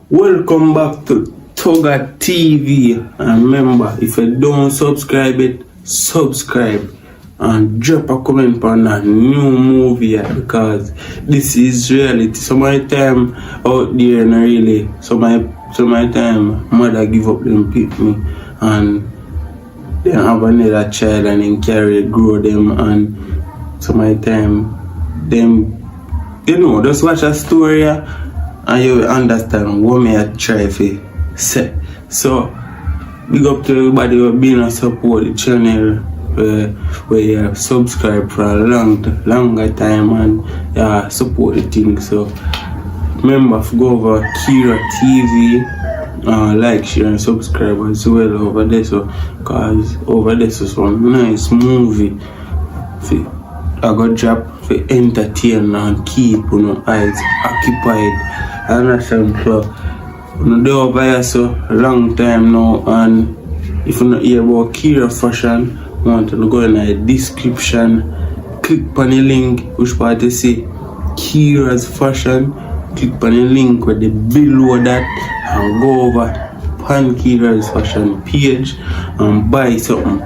Welcome back to Toga TV. And remember, if you don't subscribe it, subscribe and drop a comment on that new movie because this is reality. Some of the time out there, not really. Some of the time, mother give up them pick me and then have another child and then carry grow them, and some of the time them just watch a story and you will understand what me I try to say. So big up to everybody who been and support the channel where you subscribe for a longer time and support the thing. So remember to go over Kira TV, like, share and subscribe as well over there, so cause over there is some nice movie I got drop for entertain and keep eyes occupied. I understand, so they over here so a long time now, and if you not hear about Kira Fashion, you want to go in the description, click on the link which part you see Kira's Fashion, click on the link with the below that and go over pan Kira's Fashion page and buy something.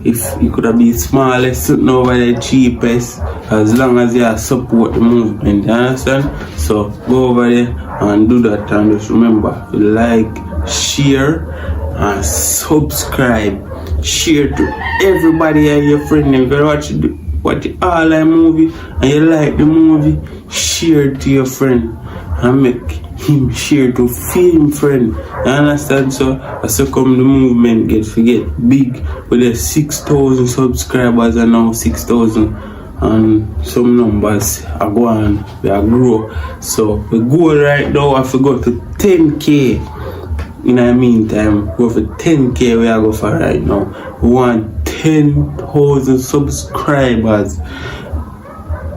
If you could have been smallest, something over the cheapest, as long as you support the movement, you understand? So go over there and do that, and just remember to like, share and subscribe. Share to everybody and your friend. If you watch all the movie and you like the movie, share to your friend and make him share to film friend. You understand? So as you come the movement get big with the 6,000 subscribers and now 6,000 and some numbers are going, we are grow. So the goal right now I have to go to 10k. In the meantime, go for 10k we are go for right now. We want 10,000 subscribers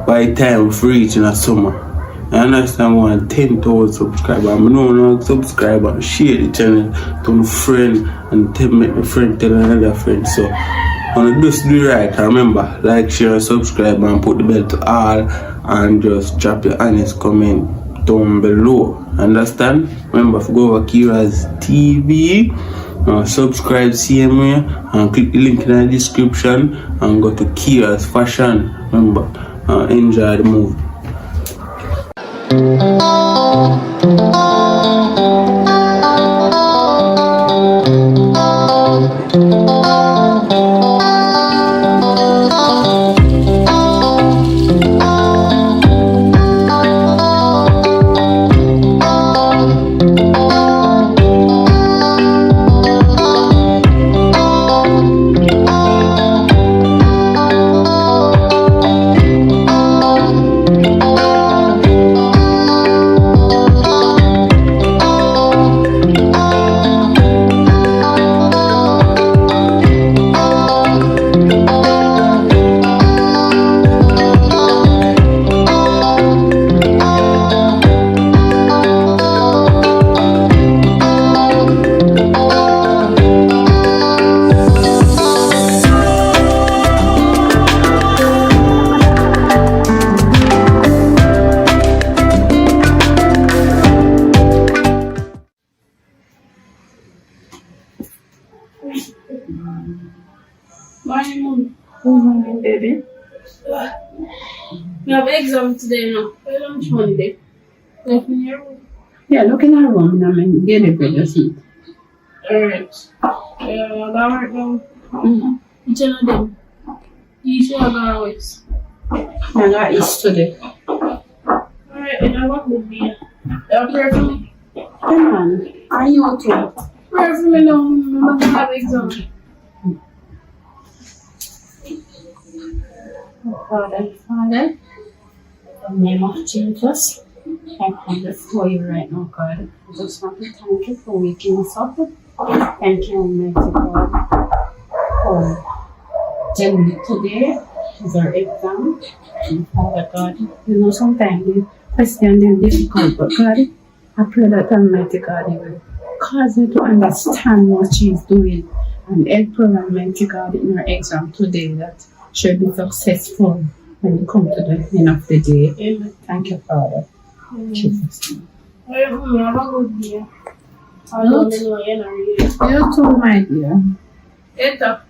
by the time we reach in the summer. I understand we want 10,000 subscribers. I know subscribe and share the channel to my friend and make my friend tell another friend. So and just do it right. Remember, like, share and subscribe and put the bell to all and just drop your honest comment down below. Understand? Remember to go over Kira's TV, subscribe same way and click the link in the description and go to Kira's Fashion. Remember, enjoy the movie. Morning, Mom. Baby. We have exam today now. Where lunch money day? Left in your room. Yeah, look in our room and I'm getting bread to eat. Alright. I got work now. Each one of them. You say I got always. I got eat today. Alright, and I work with me. Pray for me. Come on, are you okay? Pray for me now. I'm going to have exam. Father, in the name of Jesus, I come before you right now, God. I just want to thank you for waking us up. Thank you, Almighty God, for today is our exam. And Father God, you know sometimes the questions are difficult, but God, I pray that Almighty God, you will cause you to understand what she is doing and help her, Almighty God, in her exam today that she'll be successful when you come to the end of the day. Amen. Thank you, Father. Amen. Jesus. Have a good day. I don't know you're not really. You too, my dear. Get up.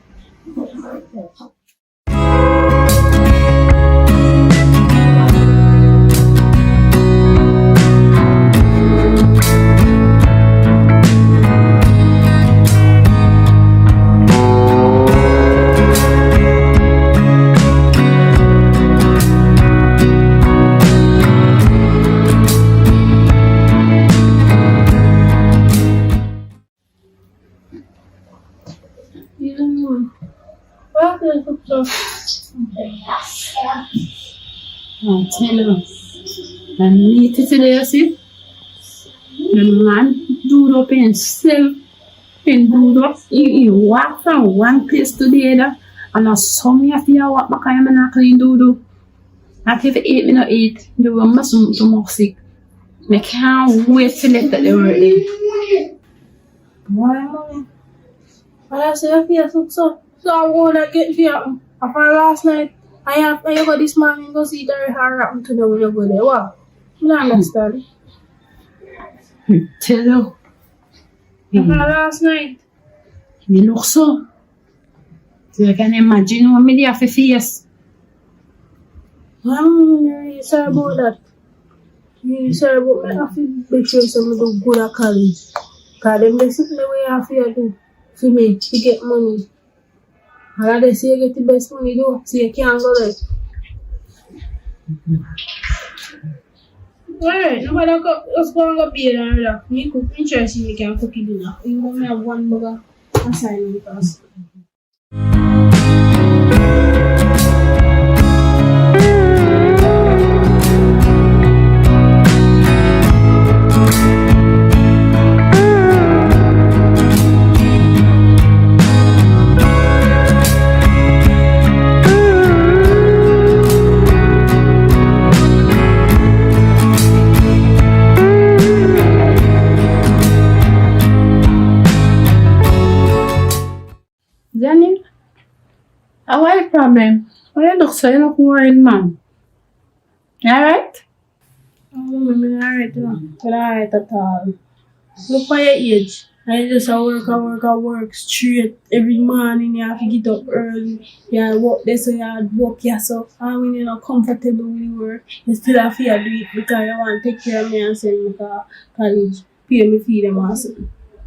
I tell you, I need to tell you, see, the man do up himself, and do up, he walk from one place to the other, and I saw me after I walk back, I'm not clean do. After the 8 minutes eat, the room must be more sick. I can't wait to let that they were in. Why, mommy? I said, I feel so I'm gonna get here. After last night, I go this morning go see that her happened to them when you go there. What? I don't understand. Tell you. After last night. You look so. You can imagine what me have to face. I'm really sorry about that. Really sorry about that. I have to make sure some do good at college. Because them they sit the way I feel to make to get money. And they say you get the best money though, so you can't go there. Alright, nobody let's go and go bed and relax. Me cook interesting, you can cook it dinner. You want me have one burger assignment first. Jenny, what's the problem? Why you look so you look worried, man? You alright? I'm alright, but alright at all. Look at your age. I just work straight every morning. You have to get up early. You work there, so you work yourself. And when you're not comfortable with your work, you still have to do it because you want to take care of me and send me to college. Pay me feed them also.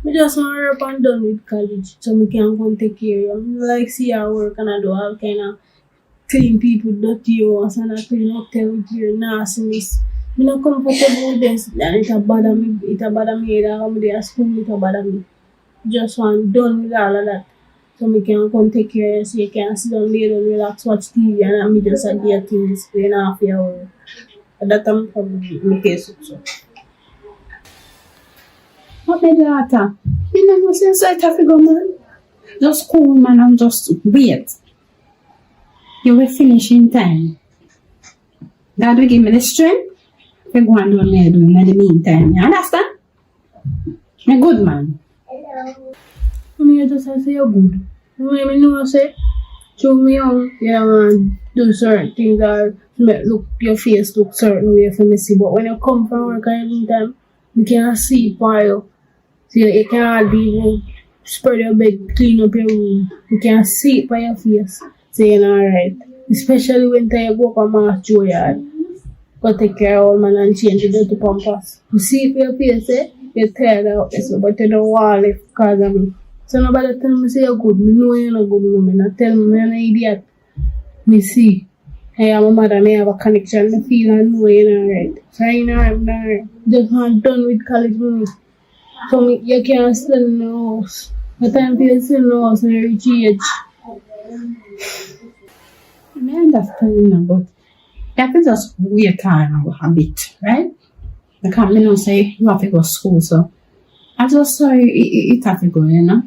I just want to work and done with college so I can go and take care of you. Like see I work and I do all kind of clean people, dirty house and I clean hotel with your nastiness. I'm not comfortable with this and it bother me. It bother me that I'm there at school, it bother me. Just want done with all of that. So I can come take care of you so you can sit down there and relax, watch TV and I'm just at the things in half an hour. And that I'm probably in case so. What my daughter? You never say South Africa, man. Just cool, man, and just wait. You will finish in time. God will give me the strength to go and do what I do in the meantime. You understand? I'm good, man. I just say you're good. I know say, show me how you do certain things or make look your face look certain way for me see. But when you come from work every time, you can't see it for you. So you can't even spread your bed, clean up your room. You can't see it by your face. So you're not alright. Especially when you go up a March Joe yard. Go take care of old man and change the dirty pampers. You see it by your face, eh? You're tired out this, but you don't want it because of me. So nobody tell me say you're good. Me know you're not good, no. Me not tell me I'm an idiot. Me see. I am a mother, I have a connection. I feel and know you're not right. So I'm not right. Just not done with college money. So you can't stay in the house. The time for you to stay in the house and you reach age. I understand, but you have to just wait time a bit, right? Because I know say you have to go to school, so I just say it have to go, you know.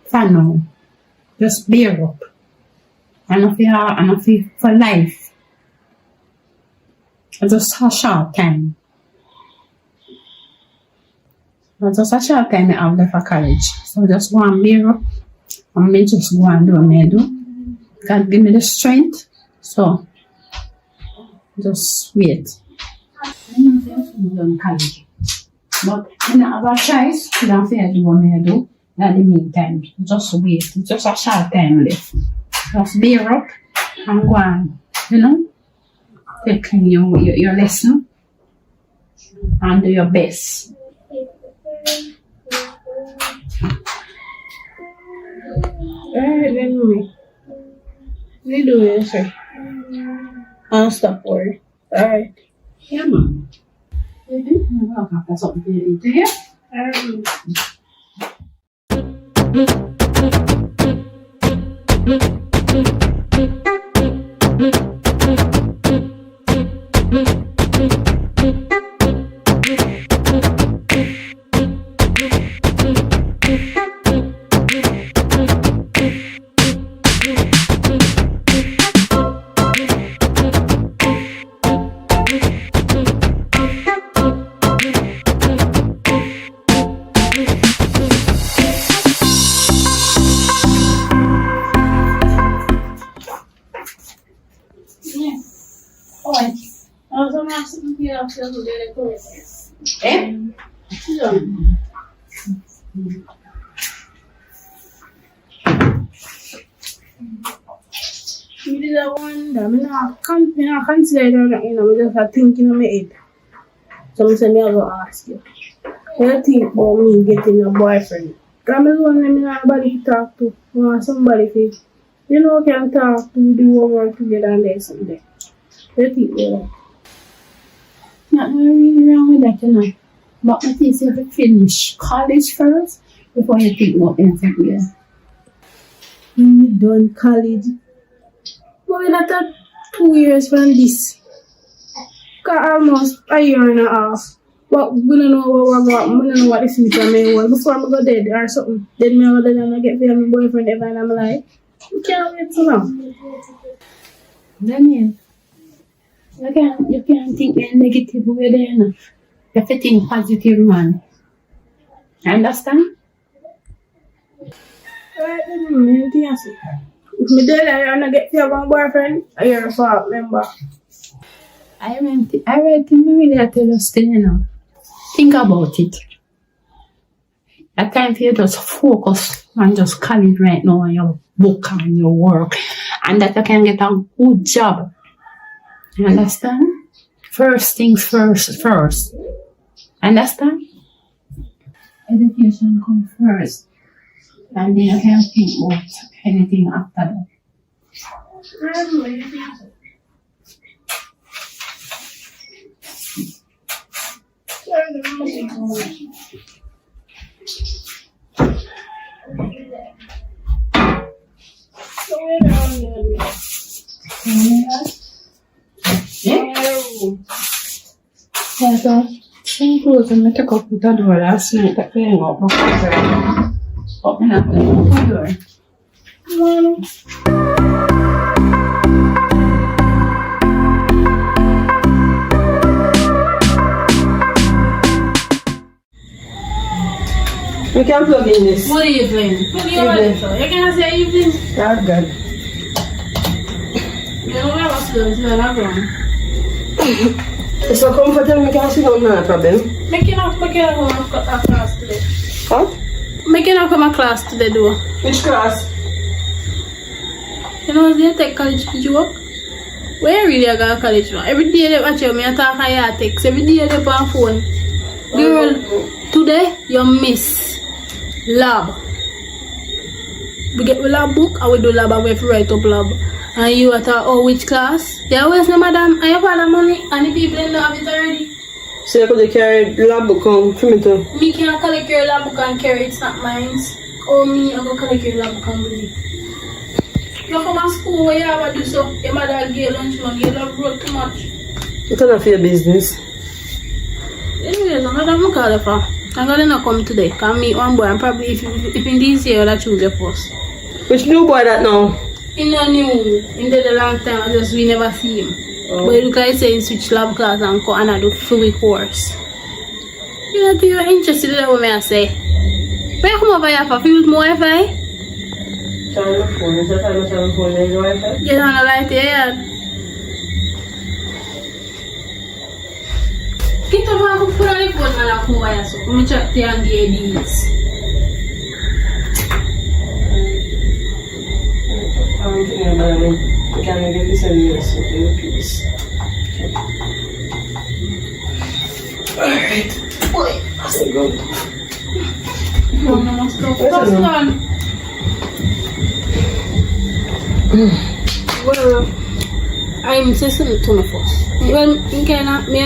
For now, just bear up. And if you for life, just a short time. Just a short time I have left for college. So just go and bear up. And me just go and do what I do. God give me the strength. So just wait. I know there's no done college. But I don't have a choice. I don't feel do what I do. At the meantime, just wait. It's just a short time left. Just bear up and go on. You know? Take your lesson and do your best. Alright then, mommy. You do it, sir. I'll stop worrying. Alright. Yeah, man. Mm-hmm. I'll have something to eat here. Alright. You did that one, I can't consider that, I'm just thinking in my head. So I said, I will ask you. What do you think about me getting a boyfriend? Because I'm the one that I have nobody to talk to. I want somebody to, can talk to, do work together and there's something. What do you think about that? Nothing really wrong with that, But I think you have to finish college first before you think about anything else. I'm done college. But we're not 2 years from this. Because almost a year and a half. But we don't know what we're going. We don't know what the future may hold. Before I go dead or something. Then me go dead and I get my boyfriend ever and I'm like, you can't wait so long. Daniel, you can't think in a negative way there, You have to think positive, man. Understand? Alright, then, anything else? If me dead and I get to have a boyfriend, I hear a fault, remember? I read maybe that tell us still, Think about it. At time for you just focus on just college right now on your book and your work. And that you can get a good job. You understand? First things first. Understand? Education comes first. And then you can think about anything after that. Yeah, so same clothes and I took up with the door last night that they hang up. Open up the door. We can plug in this. What evening? What do you want it for? You can say evening. That's good. You know what I was doing? It's not wrong. It's so comfortable, we can sit down, no problem. Making up come a class today. What? Making up come a class today, though. Which class? You know, they take college to joke. Where really I go to college now? Every day they watch you, I talk on your text. Every day they on phone. Girl, today you miss lab. We get the lab book and we do lab and we have to write up lab. And you at which class? You always know, madam, and you father money and the people don't have it already. So you could carry the lab book home for me too? Me can't collect your lab book and carry it, it's not mine. Or me, I go collect your lab book and bring it. You come to school where you have to do so. Your mother give lunch money, you love broke too much. It's none of your business. Anyways, I'm not call her for. I'm gonna not come today. Cause meet one boy and probably if in this year I'll choose your first. Which new boy that now? In a new, in the long time, I just we never see him. Oh. But look at say in switch lab class and go and I do 3 course. You know, you're interested in what I say. Where you come over here for? Use more Wi-Fi? Turn my phone. Is that time I turn my phone? Is it Wi-Fi? You don't like it, yeah. Kita mau aku pura ni buat mana aku bayar so. Kami cak tiang dia dis. I'm thinking about it. Can I get this a year so please? Alright. Boy, that's a good. No, stop. Well, I'm session to my first. Well, in Kenya, me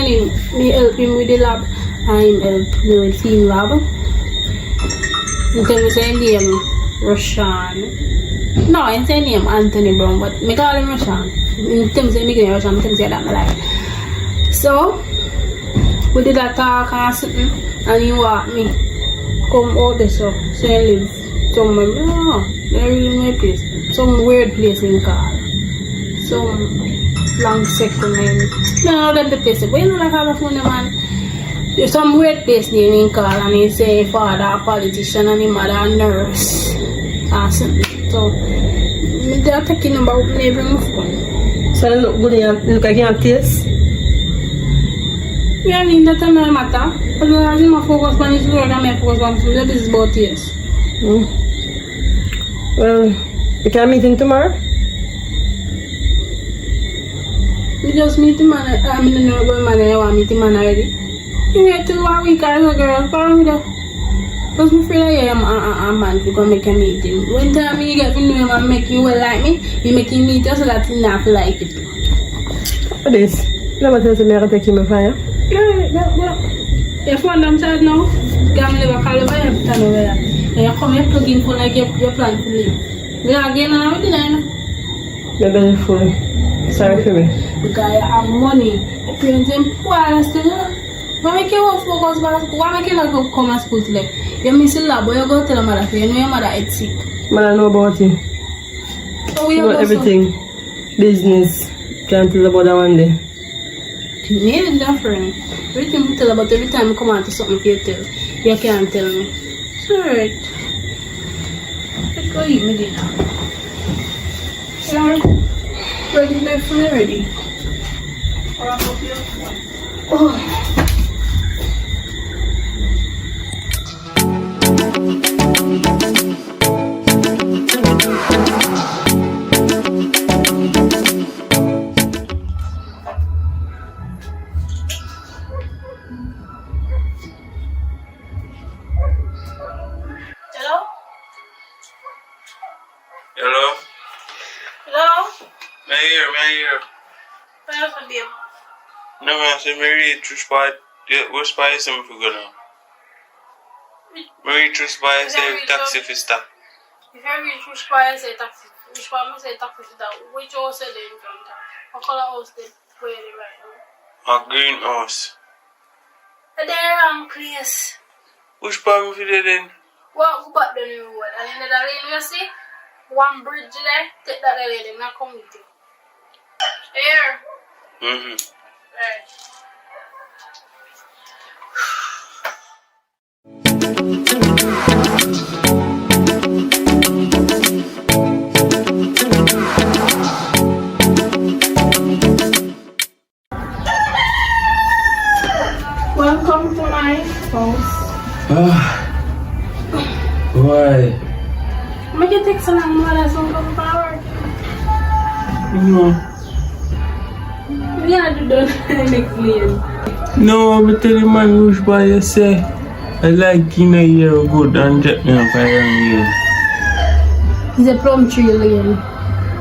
help him with the lab. I'm help me with team lab. You tell me say name Roshan. No, I say name Anthony Brown, but me call him Roshan. You tell me say me Roshan, tell me say that my life. So we did that talk and something, and he want me come out there so I live somewhere. No, there is my place. Some weird place in Car. Some long settlement. No, that's the place. But you know, like I have a phone man. There's some weird place name in Car, and he say father a politician and his mother a nurse. And something. So they're taking about neighbor my phone. So look good look like you have taste? Yeah, I mean that doesn't matter. But I think my focus on his work and my focus on food. That is about yes. Well, you can meet him tomorrow? We just meet him and I mean no boy man I want meet him and already. You wait till 1 week or so girl, for me though. Because I'm afraid I am a man to go make a meeting. When time you get to know him and make you well like me, you make him meet you so that he not like it. What is? Never tell me I can take him a fire. Yeah. If one them child now, can never call over every time over there. You come here plug in for like your plan to leave. We are again and everything I know. You're very full. Sorry for me. Because you have money. The parents them poor still. Why make you focus on why make you not go come to school today? You miss the lab, but you go tell your mother, you know your mother is sick. Man, I know about you. So we about everything. Business. Can't tell about that one day. Maybe different. Everything you tell about every time you come out to something you tell. You can't tell me. It's alright. Let's go eat my dinner. Yeah. Ready left for me ready. Oh. Hello? Hello? Me here. Where's the deal? No man, say me reach which part, which part is him for go now? Me reach which part say taxi for stop. If you reach which part I say taxi, which part I say taxi for that, which house are they in front of? What color house they where they right now? A green house. They're wrong place. Which part me for there then? Walk back the new road and in the lane you see? One bridge there, take that lane, not come with it. Here. Right. Welcome to my house. Why? Make it take so long more than some come forward. No. Yeah, you don't next lane. No, I'm tell you man which part you say. I like in a year good and check me on fire lane. It's a plum tree lane.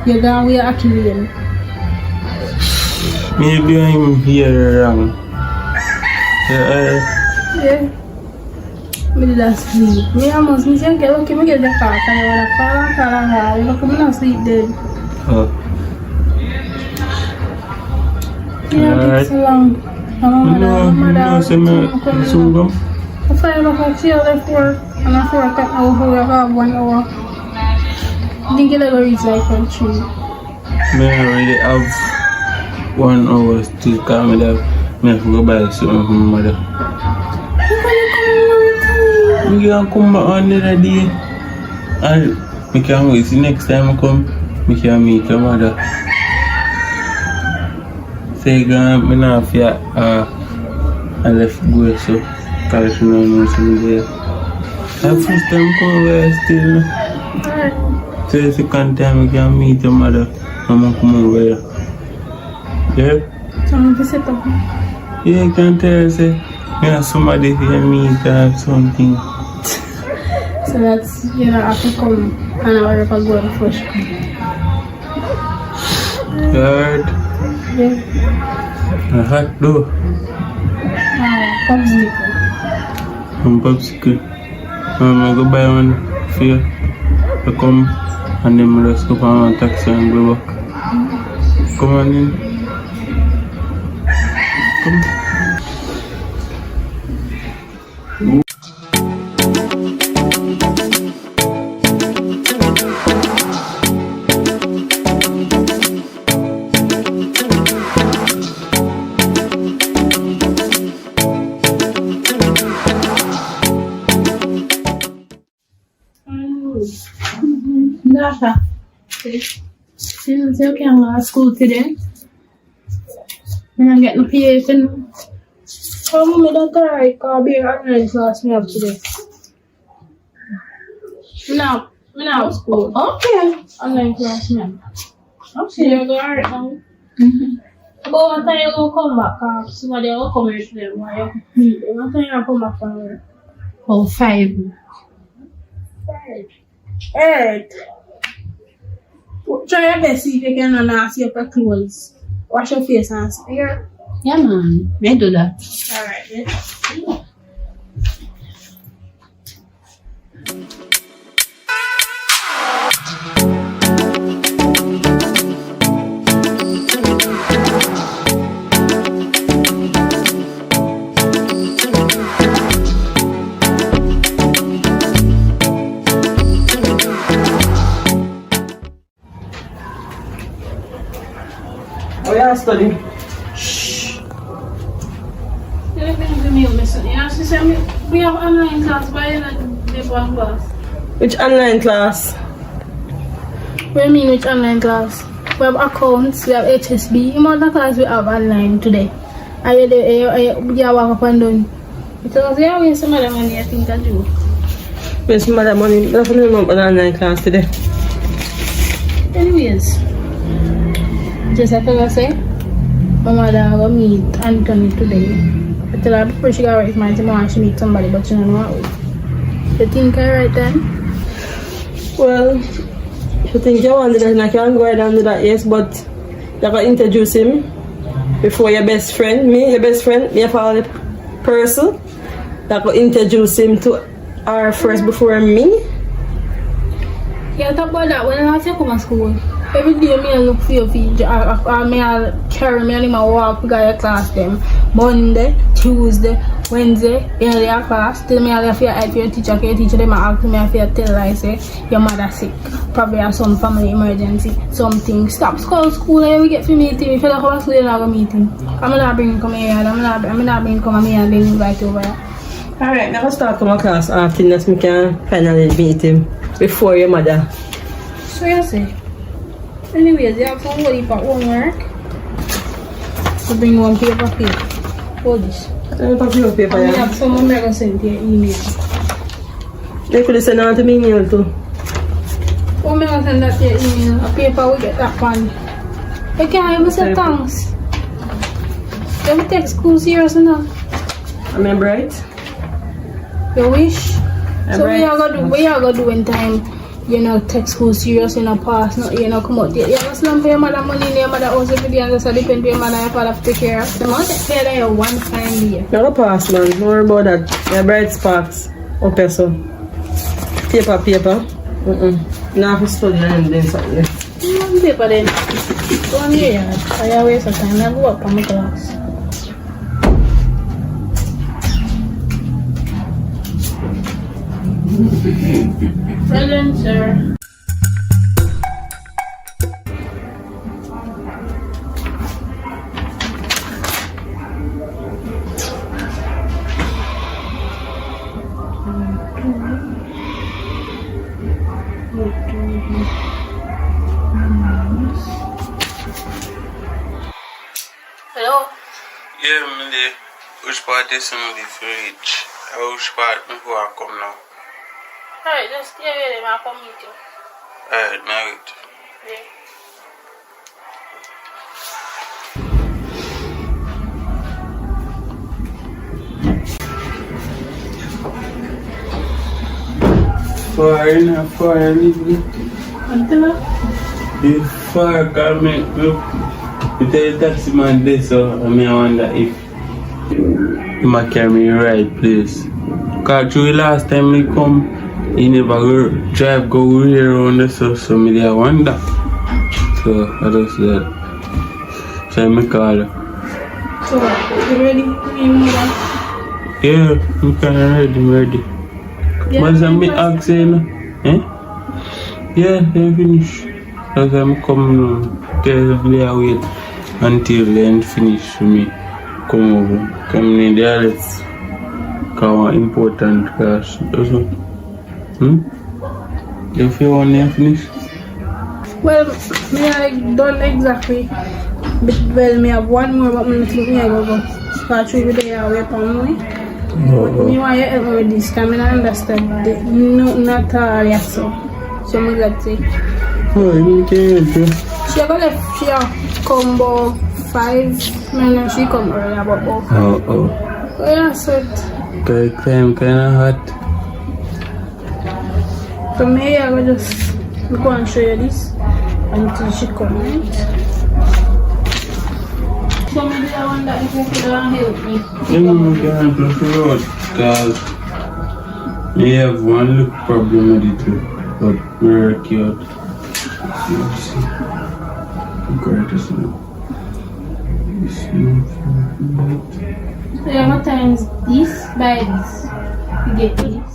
You're going with a lane. Maybe I'm here wrong. Yeah. Me did not sleep. Me almost me say, okay, me get the car. You look, me not sleep dead. Oh. Yeah, it's so long. No, say me soon come. I 5 o'clock, she left work. And at 4 o'clock, I have 1 hour. I think it'll go reach like 3. Me already have 1 hour still come me have to go buy something from my mother. We can come back on the other day and we can wait till next time I come, we can meet your mother. Say, I not fear I left go so because you know something there. The first time come over still. Alright. So the second time we can meet your mother. Mama come over here. Yeah? So I'm to set up. Yeah, you can tell her say, you know somebody here meet or something. So that's, you know, I can come and I will go to first. You heard? Yeah. A hot though. Popsicle. Some popsicle. I go buy one for you. I come and then I just go on a taxi and go back. Come on in. Come. Data. Since you can go to school today, and I'm getting paid and how many that alright, cause be online class me up today. Me now school. Okay. Online class me up. So Okay. you go alright now. But what time you gonna come back? Cause somebody will come here today. Why you meet them? What time you come back from work? Oh, 5. Alright. Try your best see if you can ask you for clothes. Wash your face and spear. Yeah, man. I do that. Alright, then. Oh, yeah, study. We have online class, but you're not the one class. Which online class? What do you mean which online class? We have accounts, we have HSB. In other class we have online today. Are you walk up and down? Because you have some other money I think I do. Where's some other money? Nothing about an online class today. Anyways, just like I say, my mother will meet Anthony today. I tell her before she got right mind tomorrow she meet somebody, but she don't know how. You think I right then? Well, if you think you want to do that, I can go ahead and do that, yes, but you have to introduce him before your best friend. Me, your best friend, me have all the person that will introduce him to her first before me. Yeah, talk about that. When I come to school, every day me I look for your feet. I carry me and I walk to your class them. Monday, Tuesday, Wednesday, in your class. Till me I left your eye for your teacher. Your teacher them ask me if you tell I say your mother sick. Probably have some family emergency. Something. Stop school and we get to meet him. If you don't come to school, you're not going to meet him. I'm not bring him come here. I'm not bring him come here and then invite over here. Alright, now start to my class after that we can finally meet him before your mother. So you say? Anyways, you have some holy for homework. So bring one paper. Hold this. Paper, I have some I'm gonna send to your email. They could send out to me email too. I'm gonna send that to your email. A paper we get that one. You can't even say thanks. You have to take school serious enough. Am I bright? You wish? So right. what you gonna do in time? You know, take school serious in a past, not you know, come out there. You have to slump your mother money in your mother house every day and just depend on your mother and your father to take care of. The money take care of you one time a year. You're a pass, man. Don't worry about that. Your bright sparks. Up here, so. Paper. Now I study and then something. Paper then. Go on your yard. I waste of time. I go up on my class. Present, sir. Hello? Yeah, I'm there. Which part is somebody for reach? Which part before I come now? Alright, just stay with them. I'll come meet you. Alright, now wait. Yeah. Far, leave me. Until If far can make me tell the taxi man this, so I wonder if he might carry me right place. Cause through the last time he come, he never drive go way around the so me there wonder. So I just that. So I call her. so, you ready? You need that? Yeah, I'm ready. Yeah, What's that me asking? Eh? Yeah, I'm finished. As I'm coming, tell them wait until they finish for me. Come over. Come in there, let's come important class. If you want to finish? Well, me I done exactly. But well, me have one more, but me think me I go. Because through the day I wait on me. But me want you help me with this, because I don't understand. No, not all yet, so. So me got to. Oh, you can't help you. She got left, she combo 5 minutes, she come early about 4. Oh. So yeah, so Okay, I'm kind of hot. so me I will just go and show you this until she come, right? So maybe I wonder if you could help me. You know, we can help you through because I have one look problem with it too, but we're cute. Let's see. Great, isn't it? So yeah, what times this by this? You get this.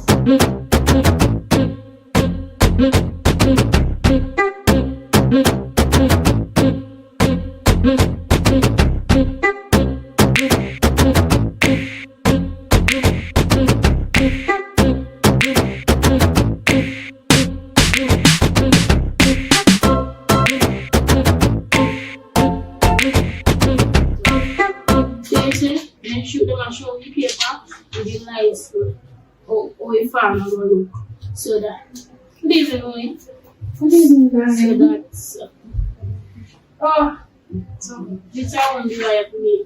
And shoot them and show me paper and be nice or if I'm not going to look. So that. Good evening, Owen. Good evening, guys. So that's. So this I won't be right for me.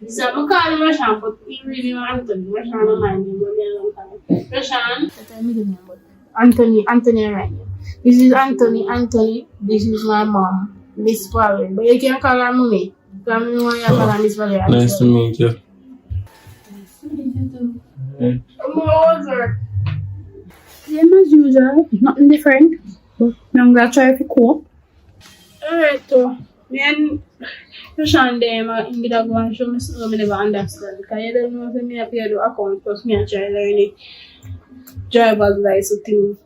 So I'm calling Rashan, but he really want Anthony. Rashan don't mind him, but I don't call him. Rashan. Anthony right now. This is Anthony. This is my mom, Miss Valerie. But you can call her mommy. Because I want you to call her Miss Valerie. Nice to meet you. Mother. Same as usual, nothing different. But I'm gonna try to cope. Alright, so me and Rashan them in the go and show me something I never understand. Because you don't know if me have to do account plus me and try learn it. Driver's license thing,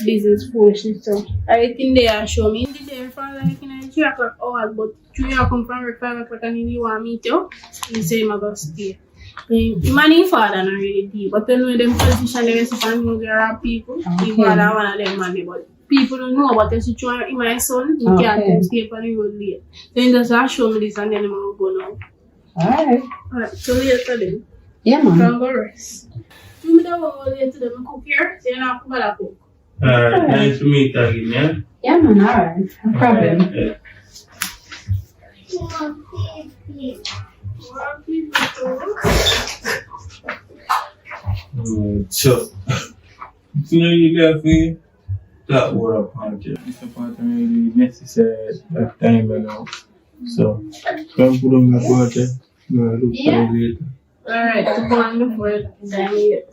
business foolishness. So I think they are show me in the day for like in 3 o'clock hours, but 3 o'clock come from work 5 o'clock and he want me to. He say I'm going to stay. Money father not really deep, but then when them politicians they say there are people, he father one of them money, but people don't know about the situation. My son, he can't stay for the road late. Then just show me this and then I'm going to go now. Alright, so later then. Yeah, man. From go rest. You don't want to go later to them cook here, so you're not going to cook. Alright, nice to meet you again, yeah? Yeah, man, alright. No problem. So, you know you got for that water party. This part really necessary at that time, you know. So, come put on the water. Look for it later. Alright, to go on before time yet.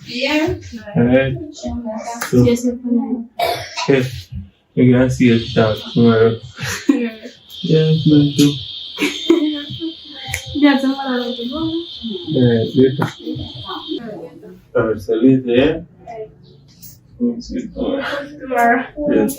Yeah. Alright. So, Yes, okay. You're gonna see us talk tomorrow. Yeah, man, too. That's a lot of people. Alright, later. Alright, so later, yeah? Tomorrow. Yes.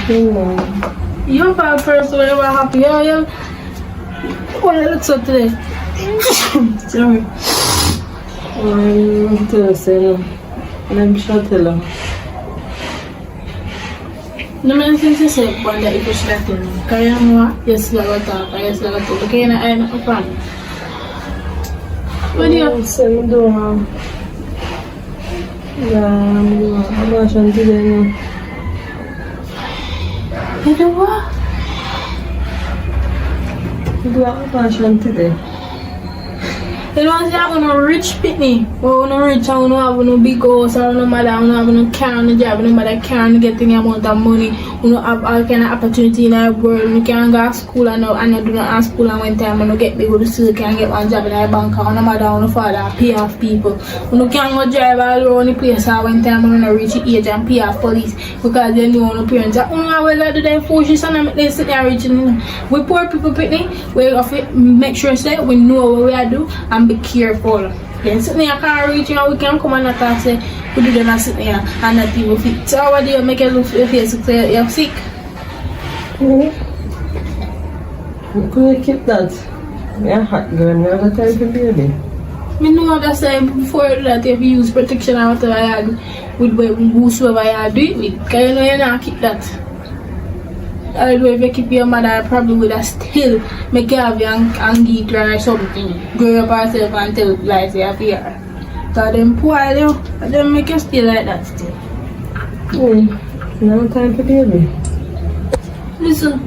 You're a person when you're happy. You're what I look so today. Sorry. I'm telling you. I'm sure tell her. No man since you say one that you push that in. Kaya mo, yes lang talk, yes lang talk. Kaya na ay nakapan. What do you say? I'm doing. Yeah, I'm doing. I'm watching today. You do what? I'm watching today. You know what I'm saying? I'm a rich pitney. Or I'm rich, I don't have no big house, I don't have no car, no job, no mother can't get any amount of money. You don't have all kind of opportunity in the world. You can't go to school and I do not go to school and one time I don't get big go to school, can't get one job in a bank, or no mother or no father, pay off people. You can't go drive all around the place or one time I don't reach the age and pay off police because they know no parents. I don't know where they do their foolishness and they sit there reaching. We poor people pitney, we have to make sure say we know what we do and be careful. Then sitting there can't reach you and we can come and attack say we do them sitting there and not even fit. So how do you make it look for your face to say you're sick? Could I keep that? Yeah, hot girl, I'm not a time for baby. I know that say before you do that you have to use protection and whatever you do with whosoever you do it with. Because you know you not keep that. Although if you keep your mother probably would have still make you have you and eat her or something. Grow up yourself and tell lies you have here. So them poor you, them make you stay like that still. No time for baby. Listen,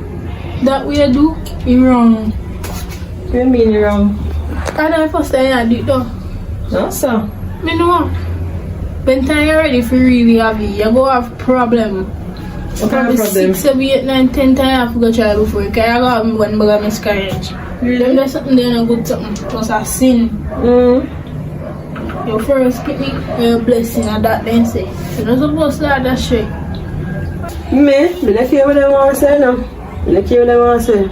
that way you do is wrong. What do you mean you're wrong? And the first time I do it though. No, sir. I know. When time you're ready for really have it, you go have problem. What kind of problem? 6, 7, 8, 9, 10 times I have to go try before. Because I got one bag of miscarriage. Really? There's something there no good something. Plus a sin. Your first picnic, your blessing and that then say. You're not supposed to have that shit. Me don't care what I want to say now. I don't care what I want to say.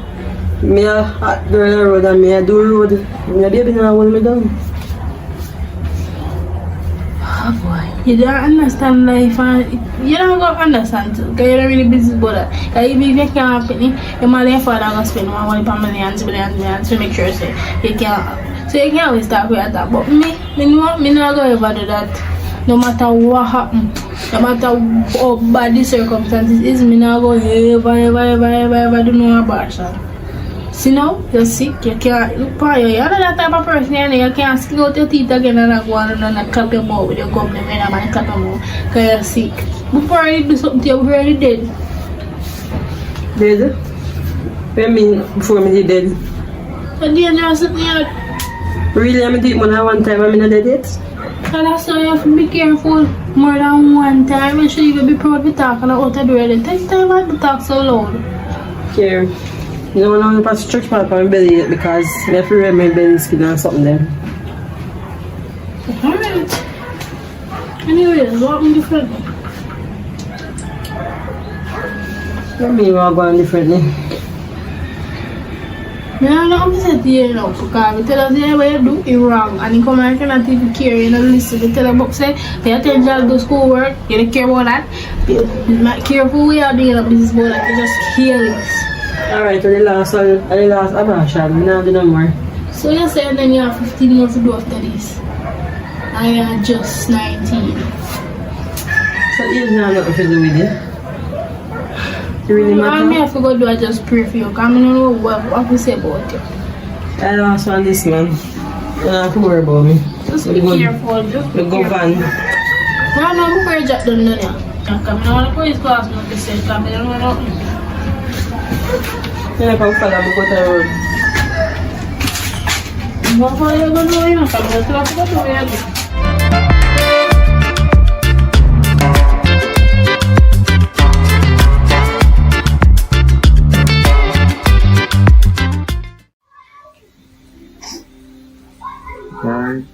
Me a hot girl on the road and me a do road. My baby now hold me down. Oh boy. You don't understand life and you don't go understand too. Because you're not really busy about that. Because even if you can't have picnic, your mother and father are going to spend money for millions to make sure say, you can't have. So you can't always talk with that. But me not going to ever do that. No matter what happens, no matter how bad the circumstances is, me not going to ever do no abortion. See now, you're sick, you can't look for you. You're not that type of person, you can't stick out your teeth again and go on and clap your mouth with your gum and clap your mouth because you're sick. Before you do something, you're already dead. Dead? What do you mean before me dead? You're dangerous sitting here. Really, I'm dead more than one time, I'm not dead yet? And that's why you have to be careful more than one time. You should even be proud to talk and out of the way. Take time out to talk so loud. Care. You don't want to pass stretch part on my belly yet because I have to read my belly skin or something then. Alright. Anyways, what am different? What do you mean we're going differently? I don't know upset here now because we tell us what you do is wrong and you come and cannot even care, you know, listen. They tell us say, pay attention to schoolwork, you don't care about that. Be careful what you're doing in a business about that, you just careless. Alright, so the last abortion, I'm not doing no more. So you say then you have 15 more to do after this. And you're just 19. So you're not nothing to do with it? You really I matter? have to go do I just pray for you because I don't know what to say about you. I lost one this man. You don't have to worry about me. Just be careful. Just be We go careful. van. No, before you jot down there. I don't want to police class not to say because I don't want to. Then I come follow me go to the road. What are you going to do? I'm going to go to the road. Right.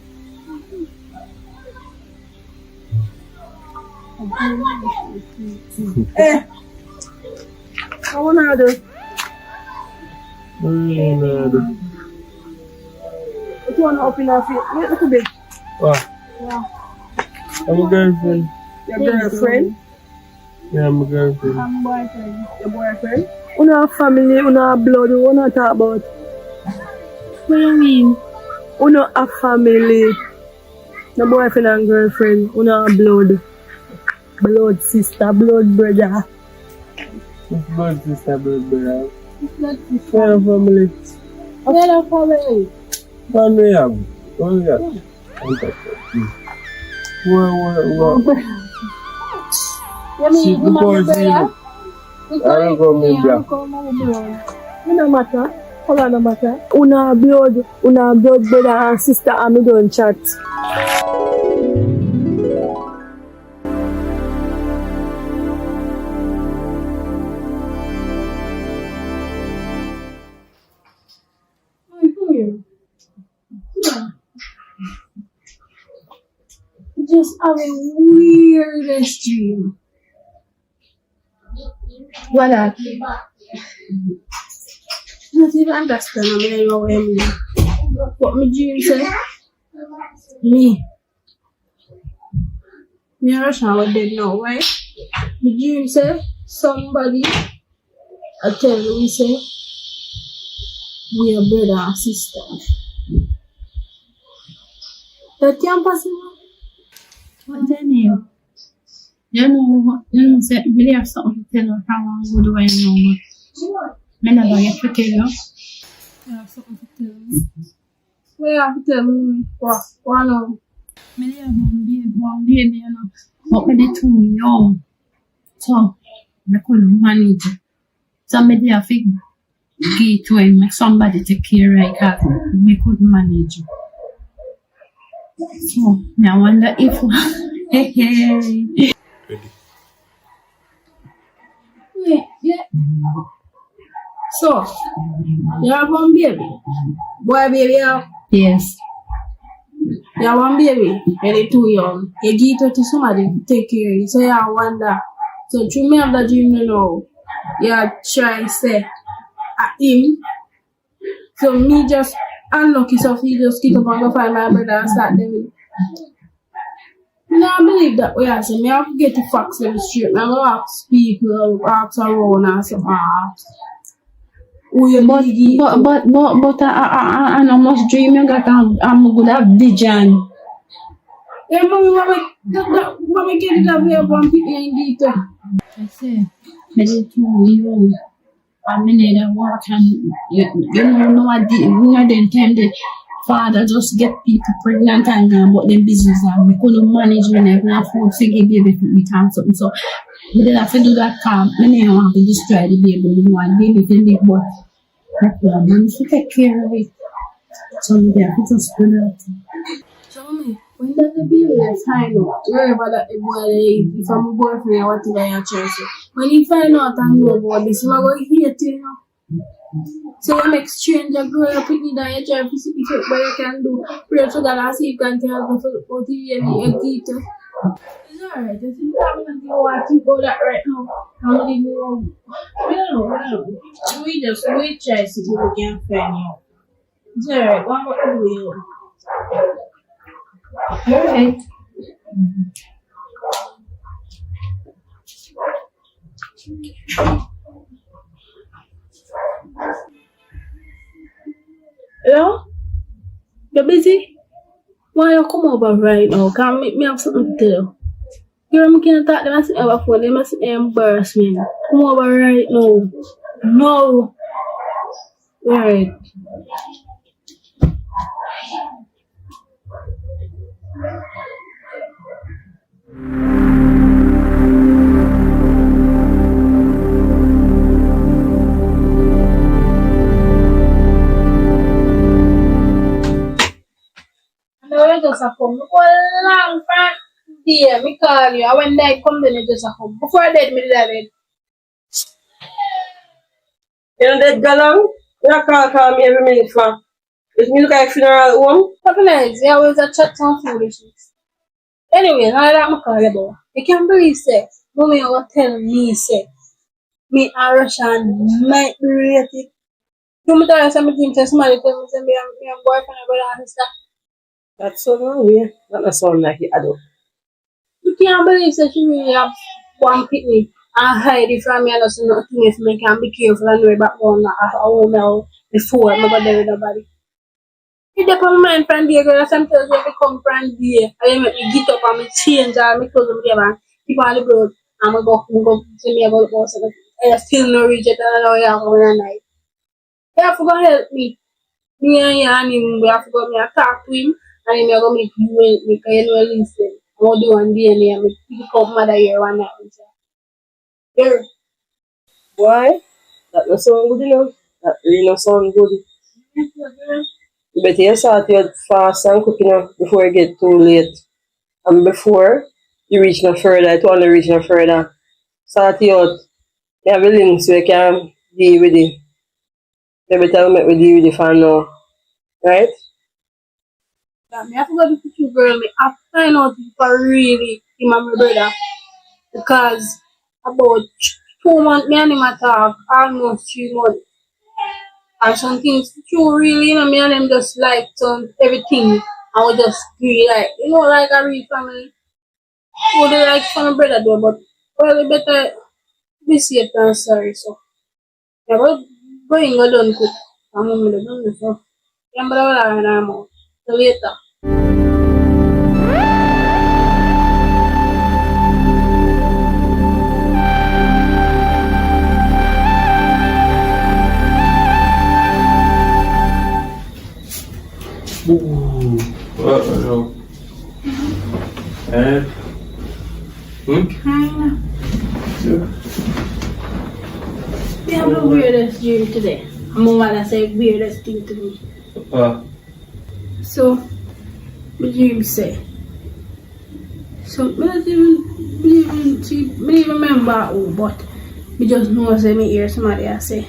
I want to do. What You want to open our feet? Wait a little bit. I'm a girlfriend. Your girlfriend? Yeah, my girlfriend. I'm boyfriend. Your boyfriend? Una family, una blood, una talk about. What do you mean? Una a family. No boyfriend and girlfriend. Una blood. Blood sister, blood brother. Blood sister, blood brother. Not this What one. family? What a family? One we have. One we have. What? You mean you Because brother? I don't go me black. It no matter. Hold on, no matter. Una blood brother and sister and me don't chat. Just have a weirdest dream. What that? Not even understand how many know what I mean. What my dream say? Me and Rashan were dead now, right? My dream say somebody I tell me say we are brother and sister. That can't possible. What's your name? You know, say, really have something to tell her how long ago do I know, but I never get to tell you. You have something to tell me. What you have to tell me? What now? I have one baby, you know, but me too young. So, I couldn't manage it. Somebody have to get to him, make somebody take care of it, I couldn't manage it. So, I wonder if, Ready. Wait, yeah. So, you have one baby? Boy baby, yes. you have one baby, and you're too young. You give it to somebody to take care of you. So you wonder. So through me have that dream you know, you try to say at him. So me just unlucky so he just get up and go find my brother and start them. I believe that way I say me have to get the facts in the street. I'm gonna ask people, ask around and some ask. But I know much dream you got. I'm good at vision. Yeah, mommy, what get it up here one people in detail. I say, me too young. I mean, I work and you know what the time the father just get people pregnant and but them business and we couldn't manage when I have food to give baby to eat and something. So we did have to do that calm. Many want to destroy the baby, we want baby to live, but I to take care of it. So we have to just do that. Tell me, when does the baby find out, wherever that the boy is, if I'm a boyfriend or whatever you're trying to say, when he find out and know about this, I'm going to hate you, you know. So you make stranger grow up with you and you try to see if what you can do. Pray to God and see if you can tell us what you need to. It's alright, I think I'm going to go and think about that right now. I'm going to go, I don't know. We just wait, try to see if we can find you. It's alright, what about you? Alright. Hello? You're busy? Why you come over right now? Can me have something to tell you? You can't talk, they must have a phone, they must embarrass me. Come over right now. No. Right. No, you just a come. Look how long time. Yeah, me call you. When I come, then you just a come. Before I did, me did it. You know that galang? You call me every minute for. Is me look like funeral home? Happiness, you always a chat some foolishness. Anyway, now that I'm call you about. You can't believe, say, mommy will tell me, say, me and Russian might be related. You me tell you something, say somebody tell me, say, me and boyfriend and brother and sister. That's so wrong, yeah. That doesn't sound like it, I don't. You can't believe, say, she really have one picnic. and hide it from me and also nothing if me can be careful and know background that I will know before I go there with nobody. It depends on my friend here, because sometimes when I come friend here, I make me get up and me change and me close them there and keep all the blood and I go see me about the boss and I still no reach it and I know you have one night. You have to go help me. Me and you and him, we have to go me and talk to him and him go make you make you know listen. I want to do one DNA and me pick up mother here one night and say, here. Why? That no sound good enough. That really no sound good. You better you start your fast and cooking up before it get too late. And before you reach no further, it only reach no further. Start you out. You have the links where you can deal with it. You better make we deal with it for now. Right? That me have to go to the girl, me have to find out if I really him and my brother. Because about 2 months me and him a talk, almost 3 months. And some things true really, you know, me and them just like everything. I would just be like, you know, like a real family. Would like for my brother do, but well it better be safe than sorry, so yeah, but going go done cook. I'm gonna done this so. Yeah, but I'm out. So later. Ooh, no. And You have the weirdest dream today. I'm gonna say weirdest thing to me. So, the dream say. So, I don't even remember who, but I just know say me hear somebody say,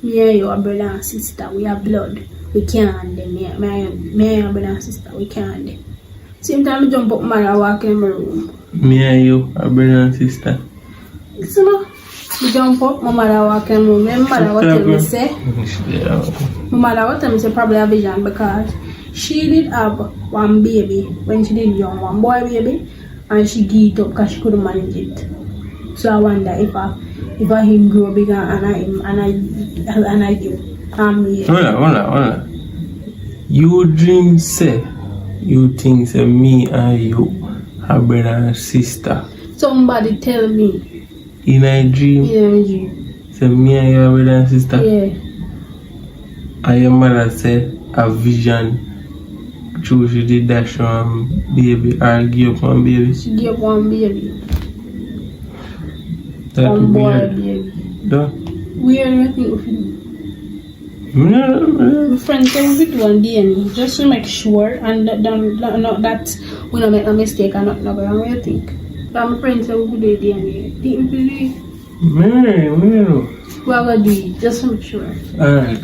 me and you are brother and sister, we are blood. We can't them. Me and your brother and sister, we can't them. Same time I jump up man and walk in my room. me and you are brother and sister. So no, I jump up, my mother walk in my room. My mother what tell me say, probably a vision because she did have one baby when she did young, one boy baby, and she gave it up because she couldn't manage it. So I wonder if I him grow bigger and I give me. Hold on. You dream say you think say me and you are brother and sister. Somebody tell me. In a dream. Yeah, Say me and you are brother and sister. yeah. And your mother said a vision. True, she did that show baby or give up one baby. She gave one baby. That One boy weird. baby. Duh. Weird, I think of him. No. My friend can we do one DNA just to make sure and that we don't make a mistake and not wrong. What do you think? But my friend said we could do DNA. Think we could do it? No. We are gonna do it just to make sure. Alright.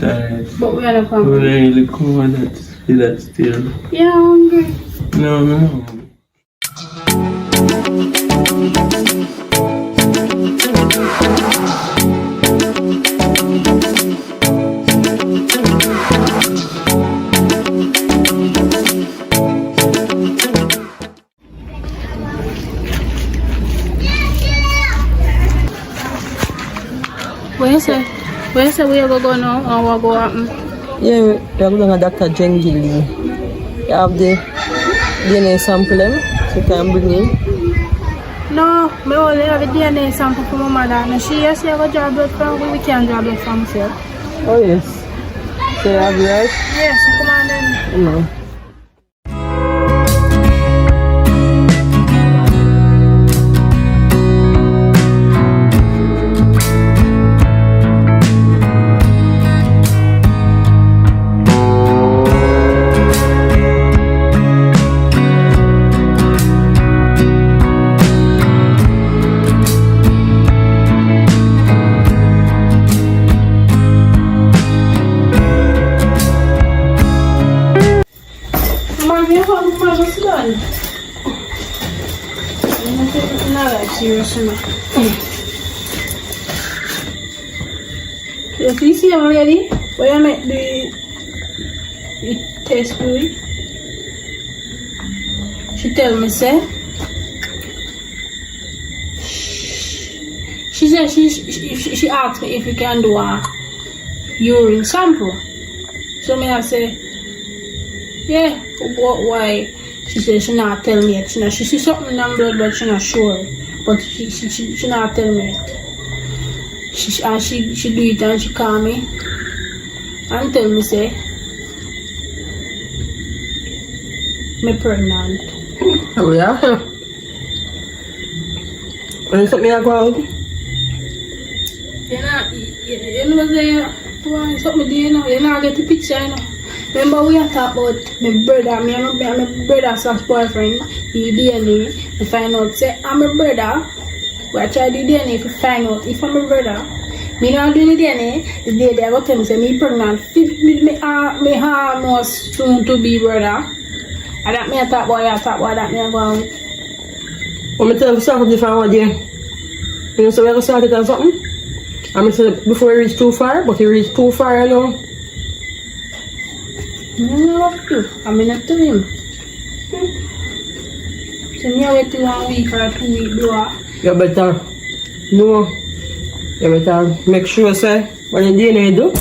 But we are not We family. really cover that still. Yeah, I'm hungry. No. Where you say we are going to go now and what go happen? Yeah, we are going to Dr. Jengili. You have the DNA sample them, so you can bring in. No, I only have a DNA sample from my mother. And she has to draw blood from we can't draw blood from myself. Oh yes. So you have right? Yes, come on then. No. You please see already? Where I make the test fluid? She tell me say she said she asked me if we can do a urine sample. So me I say, yeah, why? She said she not tell me yet. She see something in her blood, but she not sure. But she not tell me yet. She do it and she call me and tell me say, me pregnant. Oh yeah. And something like that. You know say, why something there, you know, you know get the picture, you know. Remember we are talking about my brother, me and my brother slash boyfriend, the DNA, to find out say I'm a brother. We try the DNA to find out if I'm a brother. Me not doing the DNA, the day they go tell me say me pregnant, me almost soon to be brother. And that me a talk about that me a go on. When I tell you something different one day, you know, so we're going to start it on something. I'm going to say before you reach too far, but you reach too far, you know. I love you. I'm not to him. So me wait till 1 week or 2 weeks do I? You better know. You better make sure, say, when you DNA do,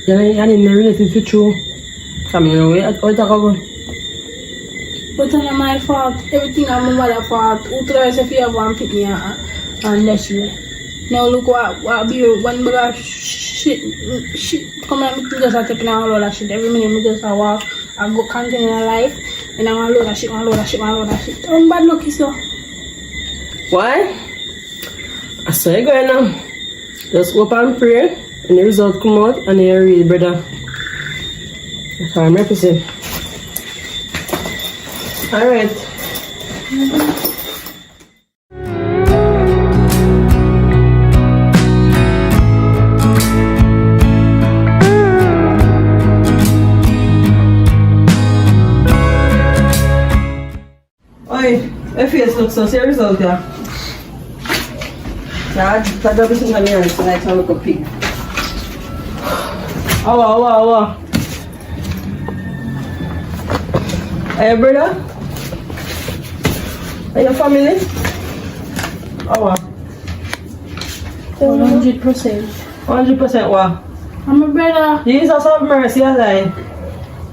you're in the relative with you. Come in, what talk about? But it's not my fault. Everything is my mother's fault. Who tries if you have one pick me and that's you. Now look what be one bag of shit. Come on, me just taking a load of shit. Every minute me just walk. I go continue in life and I'm a load of shit. I'm bad lucky so. Why? I say you go now. Just hope and pray and the result come out and you read, brother. That's how I'm representing. Alright. Oi, your face looks so serious out there. That double thing on your hands, so I can look a pig. Oh. Hey, brother? Are your family? Oh, 100%. 100% what? I'm a brother. Jesus have mercy, I lie.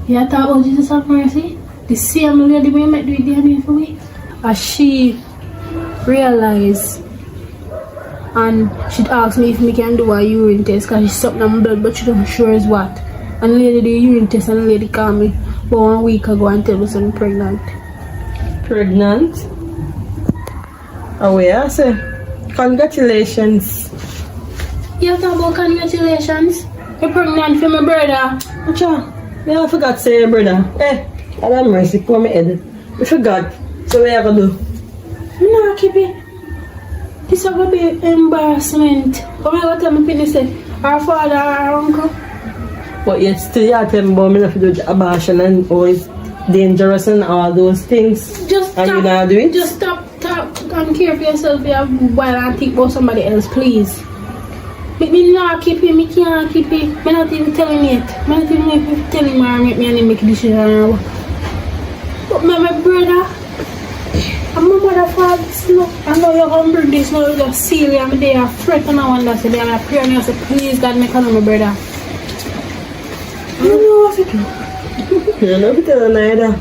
You talk about Jesus have mercy? The same lady we met do the DNA for me. As she realized and she'd ask me if me can do a urine test because she's something on my blood but she don't sure is what. And the lady did a urine test and the lady called me about 1 week ago and tell me I'm pregnant. Pregnant? Oh yeah, I say congratulations. You talk about congratulations? You're pregnant for my brother. Acha, yeah, I forgot to say your brother. Hey, I have mercy, pour my head. I forgot. So what you gonna do? No, keep it. This is going to be embarrassment. Come here, what time I say? Our father, our uncle. But yet still you tell me about me not to do the abortion and oh it's dangerous and all those things. Just and stop. You not do it? Just stop and care for yourself while I think about somebody else, please. Me not keep it, me can't keep it. Me not even telling it. Me not even telling me and make a decision. But my brother, I'm my mother father, look, I know you're going to bring this now, you just seal it, I'm there, I fret and I wonder, so then I pray and I say, please God, make a my brother. I don't know what to do. You don't know what to tell her neither.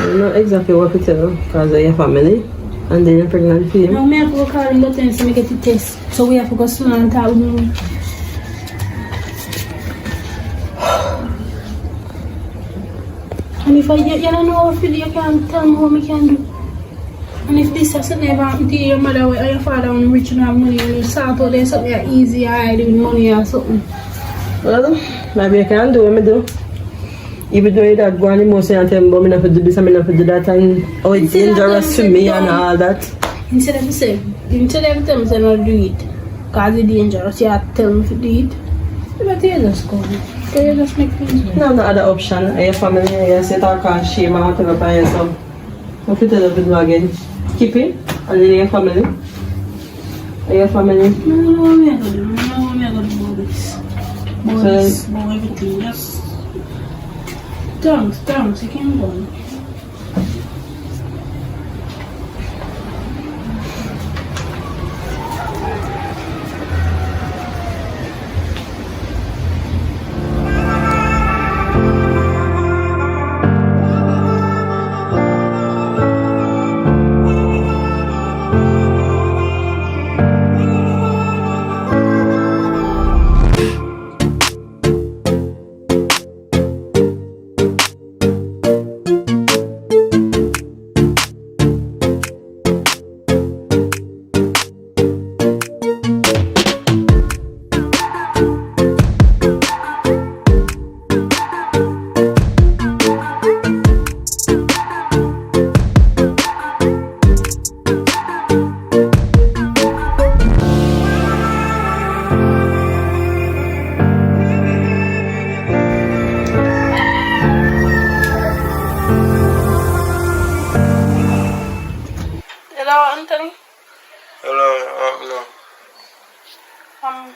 You know exactly what to tell her, because of your family, and then you're pregnant for him. Now, me have to go call him, go tell him, so we get the test, so we have to go small and talk with him. And if you don't know what to do, you can tell me what we can do. And if this has never happened to your mother or your father when rich and have money and you start out there something easy or doing money or something. Well, maybe I can do what I do. Even though that go on emotion and tell me about me not to do this and me not to do that and oh it's dangerous to me and all that. Instead of tell me say not do it. Because it's dangerous, you have to tell me to do it. But you just go. You just make things work. No other option. I have family, I say talk and shame and whatever by yourself. If you tell them again, keep it and then your family. Your family. No, I'm not going to do. I'm not going to do this. About everything. Just thanks, you can go. happen now?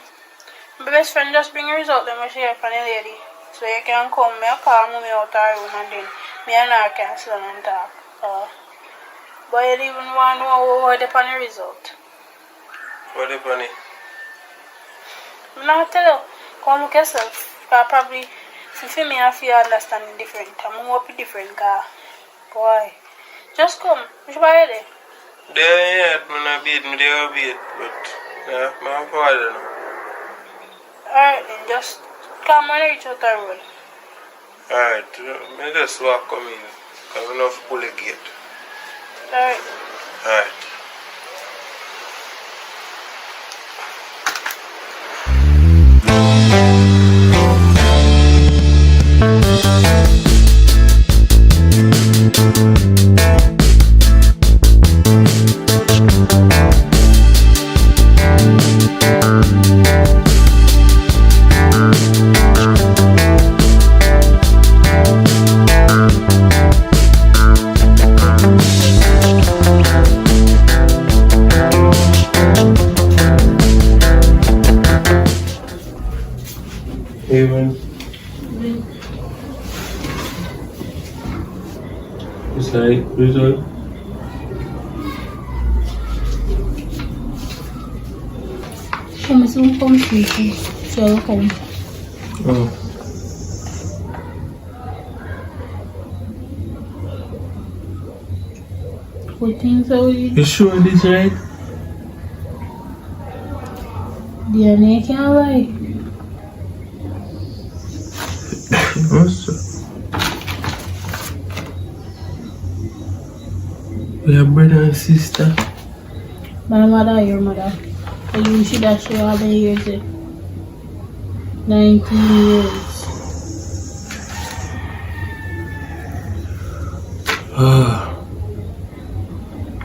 My best friend just bring a result then we share for the lady. So you can come, me call me out of her room and then me and her can sit down and talk. But you don't even want to know what the funny result. What the funny? I'm not tell you. Come look yourself. Because probably for me I feel understanding different. I'm more different car. Why? Just come. Which way there? There yet, man, I beat me, they beat, but yeah, my father now. Alright then, just come and reach out the road. Alright, I just walk come in. Because we don't pull the gate. Alright. Alright. Even it's like result. Come soon, come speaking. So come. Oh. What things are we? You sure this right? DNA can't lie. Also, we are brother and sister. My mother, your mother. And you should have shown how many years it? 19 years.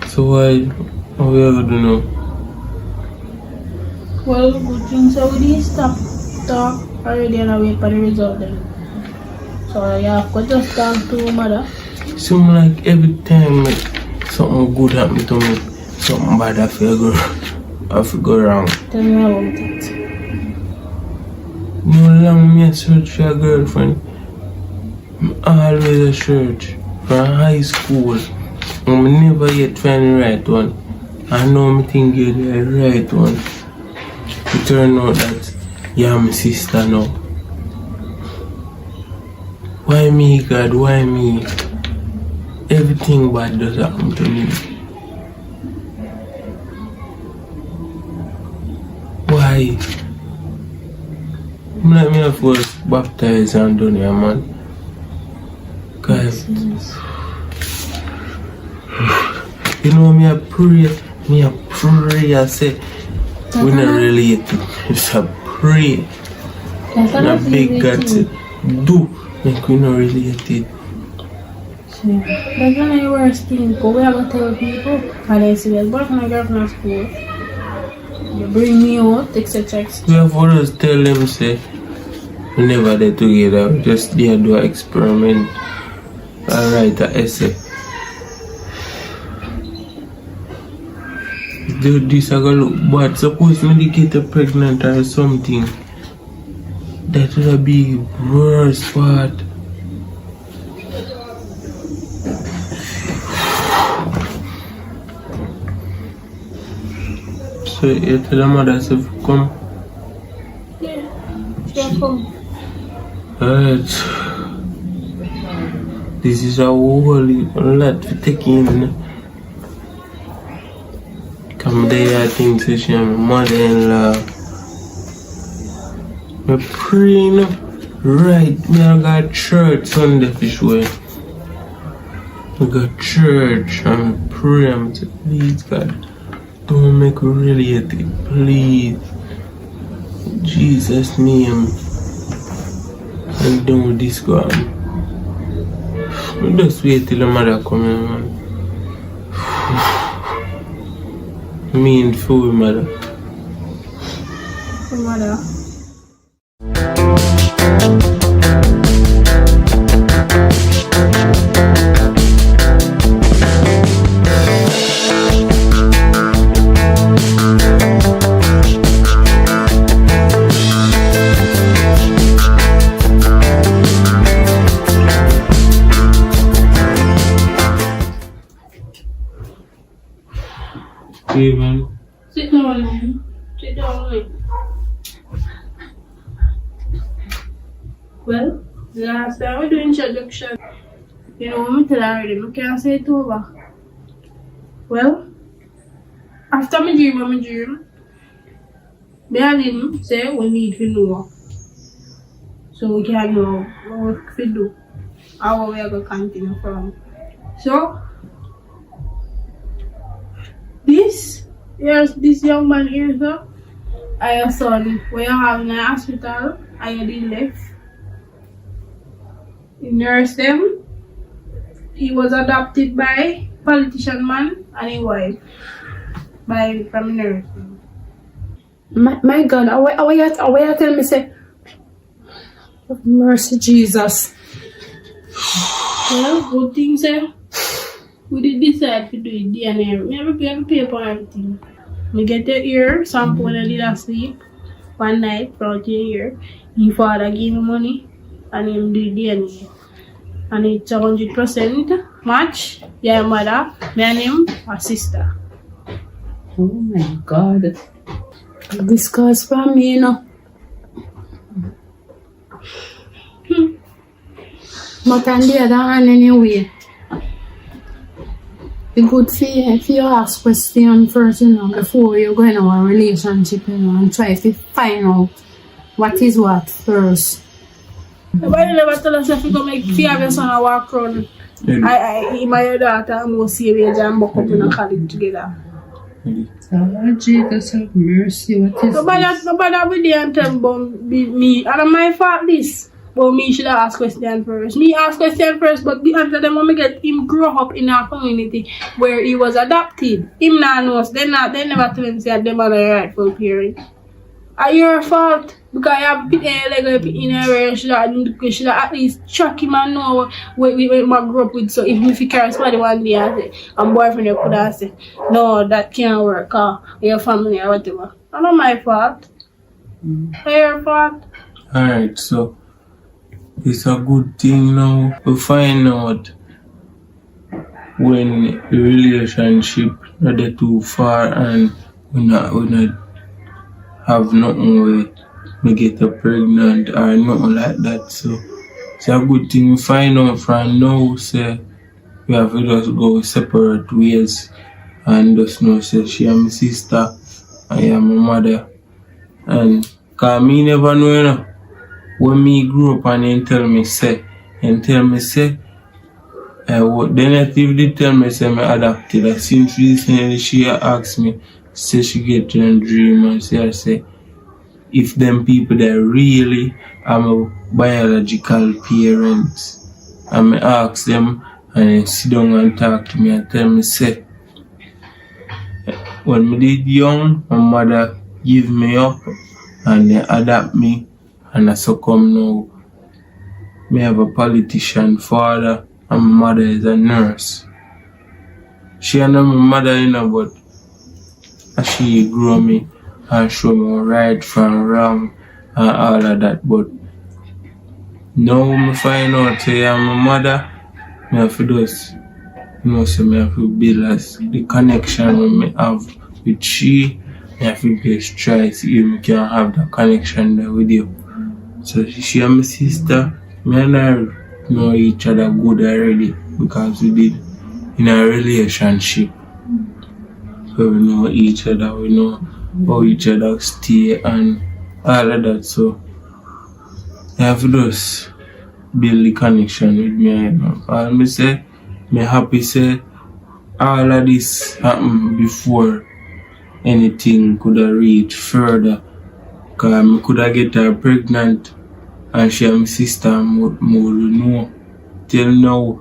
So why are we ever do now? Well, good things are we didn't stop talk already and I wait for the result then. So you have to just talk to mother. Seems like every time something good happen to me, something bad I feel go wrong. Tell me about it. No long me a search for a girlfriend. I'm always a search from high school. I never yet find the right one. I know me think you're the right one. It turn out that you're my sister now. Why me, God? Why me? Everything bad does happen to me. Why? Let me first baptize and done here, man. Guys, you know me I pray, I say we not relate. It's a pray. And a big God say, do make we not related. That's not the worst thing. Go we have to tell people and they say, well, but when I go from school, you bring me out, etc. We have always tell them say we never there together, we just there do an experiment and write an essay. Dude, this are gonna look bad. Suppose me get pregnant or something. That would be worst part. So you tell the mother to come? Yeah, she'll come. Alright. This is a whole lot to take in. Come there, I think so she my mother-in-law. Me praying right. Me I got church Sunday for sure. I got church and pray. I'm saying, please God, don't make me relate it, please. In Jesus' name. And don't this go on. We just wait till the mother come in, man. Mean fool, mother. Your mother. okay, man. Sit down, man. Sit down, man. Well, last time we do introduction. You know, I'm tell already, I can't say it over. Well, after my dream, Berlin say we need to know. So we can know what we do, how we are going to continue from. So, this young man here, so, I son, we are having a hospital, I did left. He nursed them. He was adopted by politician man and his wife from nursing. My God, how you tell me say, mercy Jesus. Well, good thing say, we did decide to do it DNA. We have a paper and everything. We get the ear sample when I did asleep one night from the ear. His father gave me money and him do DNA. And it's 100% match. Your mother, me and him, a sister. Oh my God. This cause for me, you know. But on the other hand, anyway, it's good for you ask questions first, you know, before you go into a relationship, you know, and try to find out what is what first. Nobody never tell us if you go make fear of your son and walk around. My daughter and more serious and buck up in a college together. Oh, Jesus have mercy. What is this? Nobody will there and tell about me. And my fault this. But me should ask question first. Me ask question first, but the answer them when me get him grow up in a community where he was adopted. Him not knows. They never tell him say them are the rightful parent. Are your fault? Because you have put in a way you should at least track him and know what I grew up with. So if you carry somebody one day and say, I'm boyfriend, you could have said, no, that can't work, your family or whatever. That's not my fault. It's your fault. Alright, so it's a good thing now to find out when the relationship not too far and we not have nothing where me get her pregnant or nothing like that. So it's a good thing to find out from now. Say we have to just go separate ways and just know say she am my sister, I am my mother. And cause me never know, you know, when me grew up and then tell me say then if they tell me say me adopted. And since recently she asked me, say she get in a dream and say if them people that really are my biological parents, and me ask them and they sit down and talk to me and tell me say when me did young, my mother give me up and they adopt me, and I succumb now. Me have a politician father and my mother is a nurse. She and my mother, you know, but she grew me and show me right from wrong and all of that. But now I find out say I'm my mother, I have to just, you know, so I have to build the connection I have with she. I have to just try to see if I can have the connection there with you. So she and my sister, me and her know each other good already because we did in a relationship. So we know each other, we know how each other stay and all of that. So I have to just build the connection with me. And me say, me happy say all of this happened before anything could have reached further. Because I could have get her pregnant and she and my sister more know. Till now,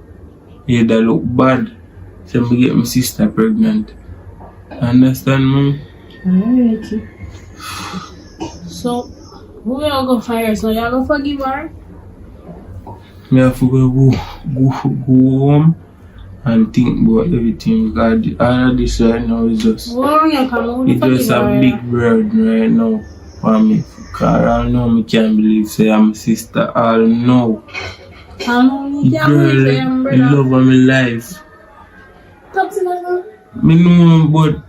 yeah, that look bad. So I get my sister pregnant. Understand, Mom? Alright. So, who you go fire? So you go forgive her? Me have to go home and think about everything because all of this right now is just it's just a big burden right now for me. Because I know me can't believe say I'm a sister. I know. The love of my life. Talk to me. Me know, but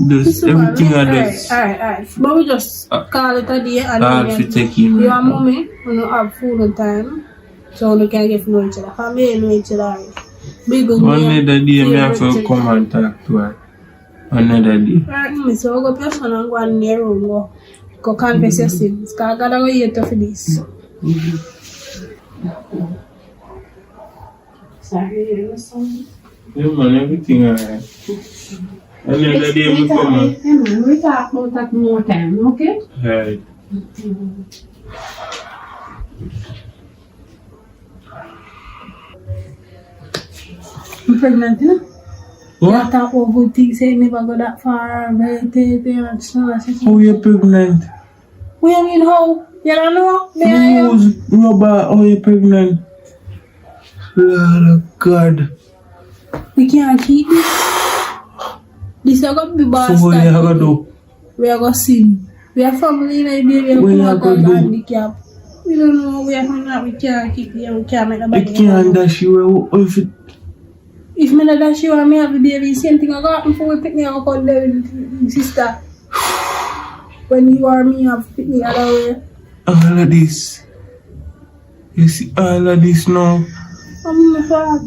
Just everything I just Alright. But we just call it a day and hard to take in. you and mommy, we don't have food on time. So we can get to know each other. Family know each other. Big on One other day, me have to come and talk to her. Another day. Alright, mommy, so we go person and go in your room, go confess your sins. Because I gotta go here for this. Sorry, you son. Yeah, man, everything alright. Another day, we come and... We talk about that more time, okay? Right. I'm pregnant, you know? What? I thought all good things say never go that far. Oh, you're pregnant? What do you mean how? You don't know? Use rubber, oh, you're pregnant. Lord of God. We can't keep this. This is going to be bad. So what you have to do? We are going to sing. We are family, baby. We are going to handicap. We don't know. We are going to, we can't keep here. We can't make nobody. You can't dash you. If I dash you and me have the baby, same thing I got before we pick me up on the sister. When you or me have pick me other way. All of this. You see all of this now. I'm in the flat.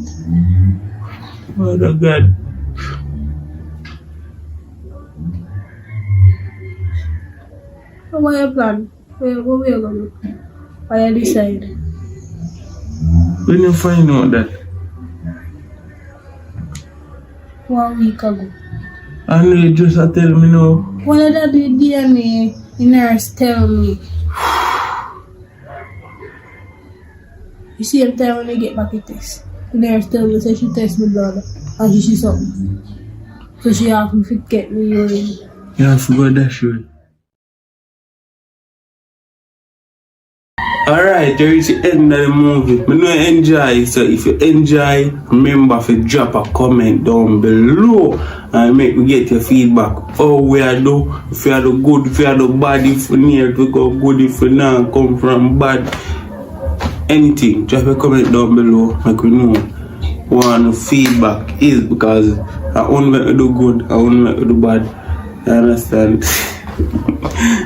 Mother God. So what you plan? What we are going to do? What you decide? When you find out that? 1 week ago. I know you just tell me now. One of that the DNA, the nurse tell me. You see every time when I get back a test, the nurse tell me say she test my blood and she see something. So she have me to get me urine. You have to go that way. Alright, there is the end of the movie. I know you enjoy, so if you enjoy, remember to drop a comment down below and make me get your feedback. How we are do, if you are the good, if you are the bad, if you near to go good, if you not come from bad. Anything, drop a comment down below, make we know what the feedback is, because I won't make you do good, I won't make you do bad. You understand?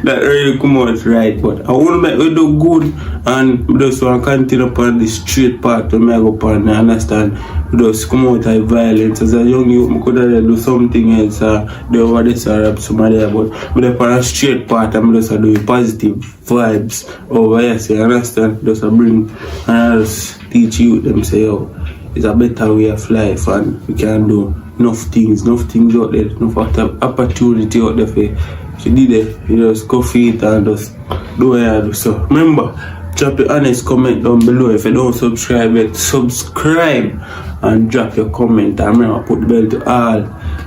That really come out right, but I want to make you do good and just want to continue upon the straight path to make up on, you understand? Just come out of violence. As a young youth, I could have do something else, do over this or up somebody, but I'm on a straight path, I'm just do positive vibes over here, so you understand? Just bring and I just teach you them say, oh, it's a better way of life and we can do enough things out there, enough opportunity out there for you. If you did it, you just go feed and just do what you do. So remember, drop your honest comment down below. If you don't subscribe yet, subscribe and drop your comment. And remember, put the bell to all.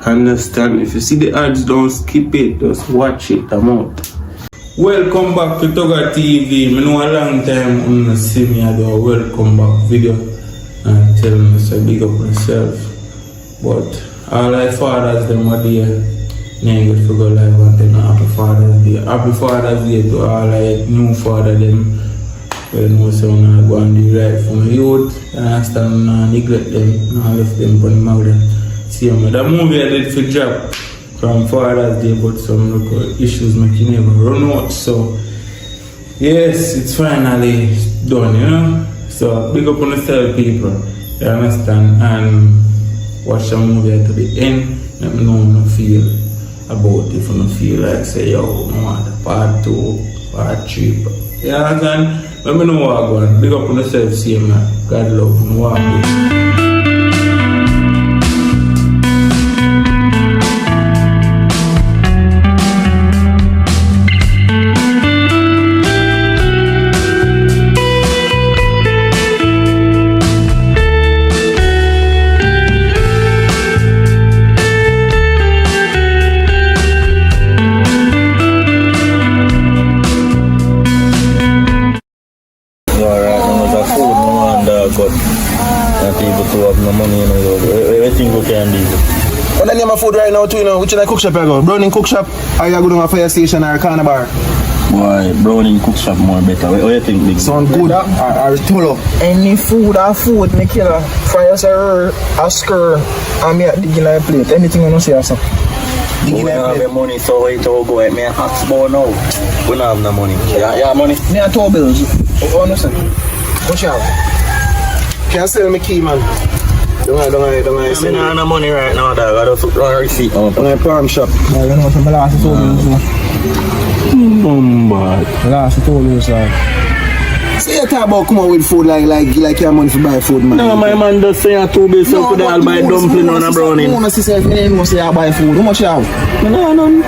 Understand? If you see the ads, don't skip it. Just watch it. I'm out. Welcome back to Toga TV. I know a long time you see me do a welcome back video and tell me to big up myself. But all my fathers them are there. Now good for go live and tell me happy Father's Day. Happy Father's Day to all like new father them. When no son I go and do right for my youth. And I stand and neglect them and left them for the mother. See me. The movie I did for drop from Father's Day, but some local issues make you never run out. So yes, it's finally done, you know. So big up on the style people. You understand? And watch the movie to the end. Let me know how I feel about it. If I feel like say yo, I want part 2, part 3. You understand? Let me know what I'm going. Big up on yourself, see man. God love and what I'm doing. What the name of food right now too, you know? Which is like cook shop I go? Browning cook shop, or you go to a fire station or a corner bar? Boy, browning cook shop more better. What do you think, Big? Sound good. I told you. Any food me kill fry us a skirt and me digging a plate. Anything you know say so. We don't have money, so wait to go at me and ask more now. We don't have no money. Yeah, money. Me a 2 bills. Oh, no, sir. Watch out. Can't sell me key, man. Don't I don't have no money right now, dog. I don't run a receipt out. I'm farm shop. I don't know what my last 2 bills. My last 2 bills, So you talk about come out with food like your money for buy food, man? No, my man does say 2 bills, so could I buy dumpling on a brownie? I want to see if you say I buy food. How much you have? No.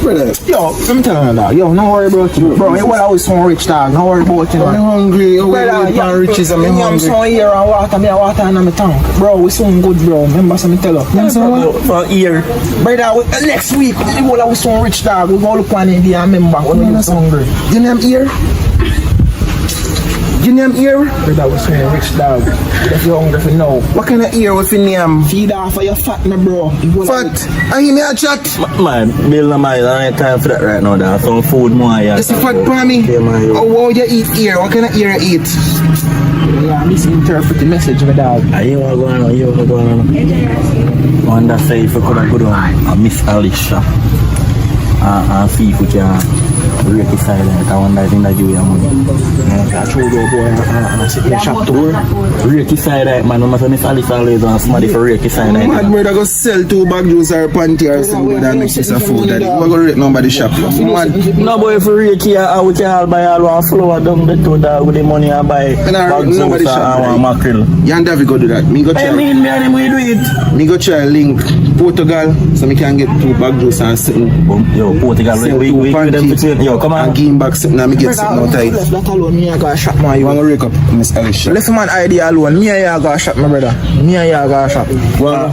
Brother, yo, let me tell you that. Yo, don't worry about you. Bro, you always so rich, dog. Don't worry about you. I'm hungry. Brother, riches, I'm hungry. I'm so here and water in my tank. Bro, we so good, bro. Remember something tell you. For a year. Brother, next week, we will so rich, dog. We go look on it and remember when we so hungry. You name here? You name ear? Brother, we so rich, dog. If you're hungry for now. What kind of ear with your name? Feed off of your fat, my bro. Fat? I hear me a chat. Man, Bill and I don't have time for that right now, dog. Some food more, yeah. It's a fat for me. How you eat ear? What kind of ear you eat? Yeah, misinterpret the message, my dog. I hear what's going on. On that side, if you could have go down Miss Alicia and see if we can break the silence. I wonder if they give you money. I told you, boy, sit in the shop to work. Reiki side right, man. No matter Miss Alice always on somebody for Reiki side right. Mad brother go sell 2 bag juice or panty or something and mix this food. We're going to rate nobody shop. No boy for Reiki, we can all buy all one flour down the two dog with the money and buy bag juice and one mackerel. You and David go do that. Me go try. I mean, me and him we do it. Me go try link Portugal so me can get 2 bag juice and something. Yo, Portugal, we them between. Yo, come on. And give him back something and me get something out tight. Left that alone, me I got a shop man. You want to wake up Miss Alicia? Left man idea alone. Me and you got a shop, my brother. Me and you got a shop. Well,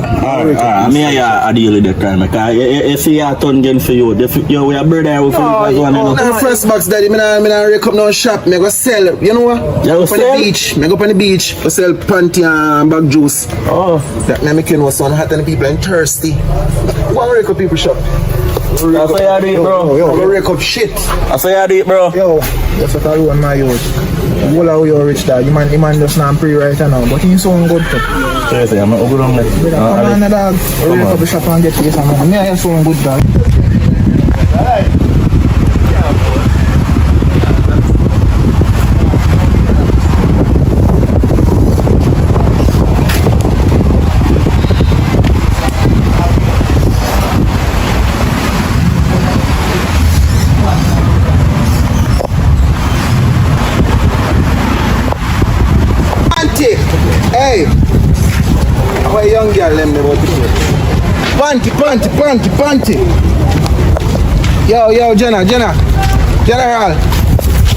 me and you are deal with that time. Because you see a ton again for you. Yo, we are brother. We no, first box daddy. Me not wake up no shop. Me go sell. You know what? You go on the beach. Me go up on the beach. Go sell panty and bag juice. Oh. That now me can know son hot and the people and thirsty. Go wake up people shop. That's how you do it, bro. Yo, go wake up shit. That's how you do it, bro. Yo, that's what I do on my youth. All of you rich dog. The man just not pre right now. But he's so good too. Seriously, I'm not good on that. Come on, dog. Wake up the shop and get you some money. Me I so good dog. Hey, how a young girl them about the panty. Yo, General.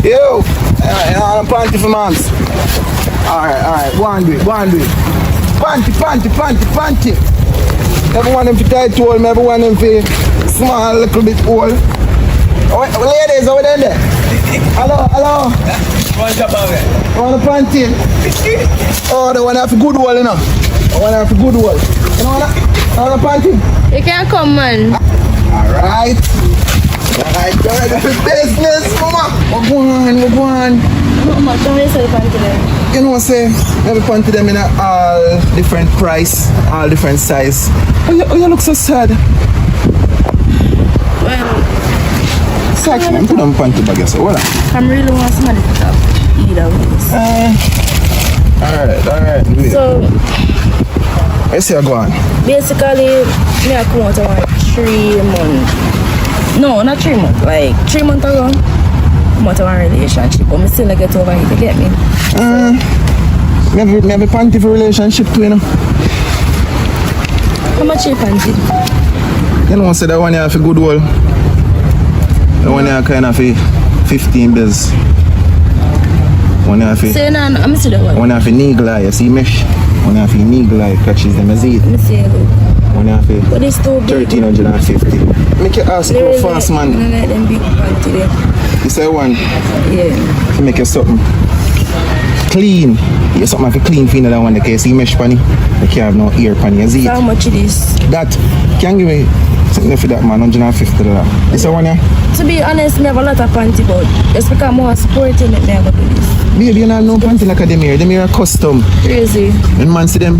Yo, I'm panty for moms. Alright, go on do it. Panty. Everyone them for tight hole, everyone them for small, little bit hole. Ladies, over there. Hello. Want a panty? Oh, the one have a good wall, you know. The one have a good wall. You know what? Want a panty? You can't come, man. Alright, you're ready for business, mama. We're going. How much? How many sell panty there? You know what I'm saying? Every panty them in all different price, all different size. Oh, you look so sad. Well, Actually, I'm putting on panty bag, so what? I'm really want somebody to talk. Either ways. Alright. So, let's see how go on. basically, me I come out around 3 months. No, not 3 months. Like 3 months ago, come out of a relationship, but me still not get over it. You get me? Maybe panty for relationship too, you know. How much you panty? You know, say that one you have a good wall. The one you kind of 15 bills. One you have Say no, I'm see that one. One you have a needle eye, you see mesh. One you have a needle eye, catches them as it. Let me see it. One you have a But it's too big. 1350. Make you ask how fast, man. I like them big panty there. You say one, Yeah. to make you something clean. You something have to clean for you that one, the case you mesh panny. You can't have no ear panny, you see So it. how much it is? That, can give me something for that man, $150. You say one, yeah? to be honest, me have a lot of panty, but just because I'm more supporting it, me have to do this. Baby, you know no panty like them here. Them here are custom. Crazy. When man see them,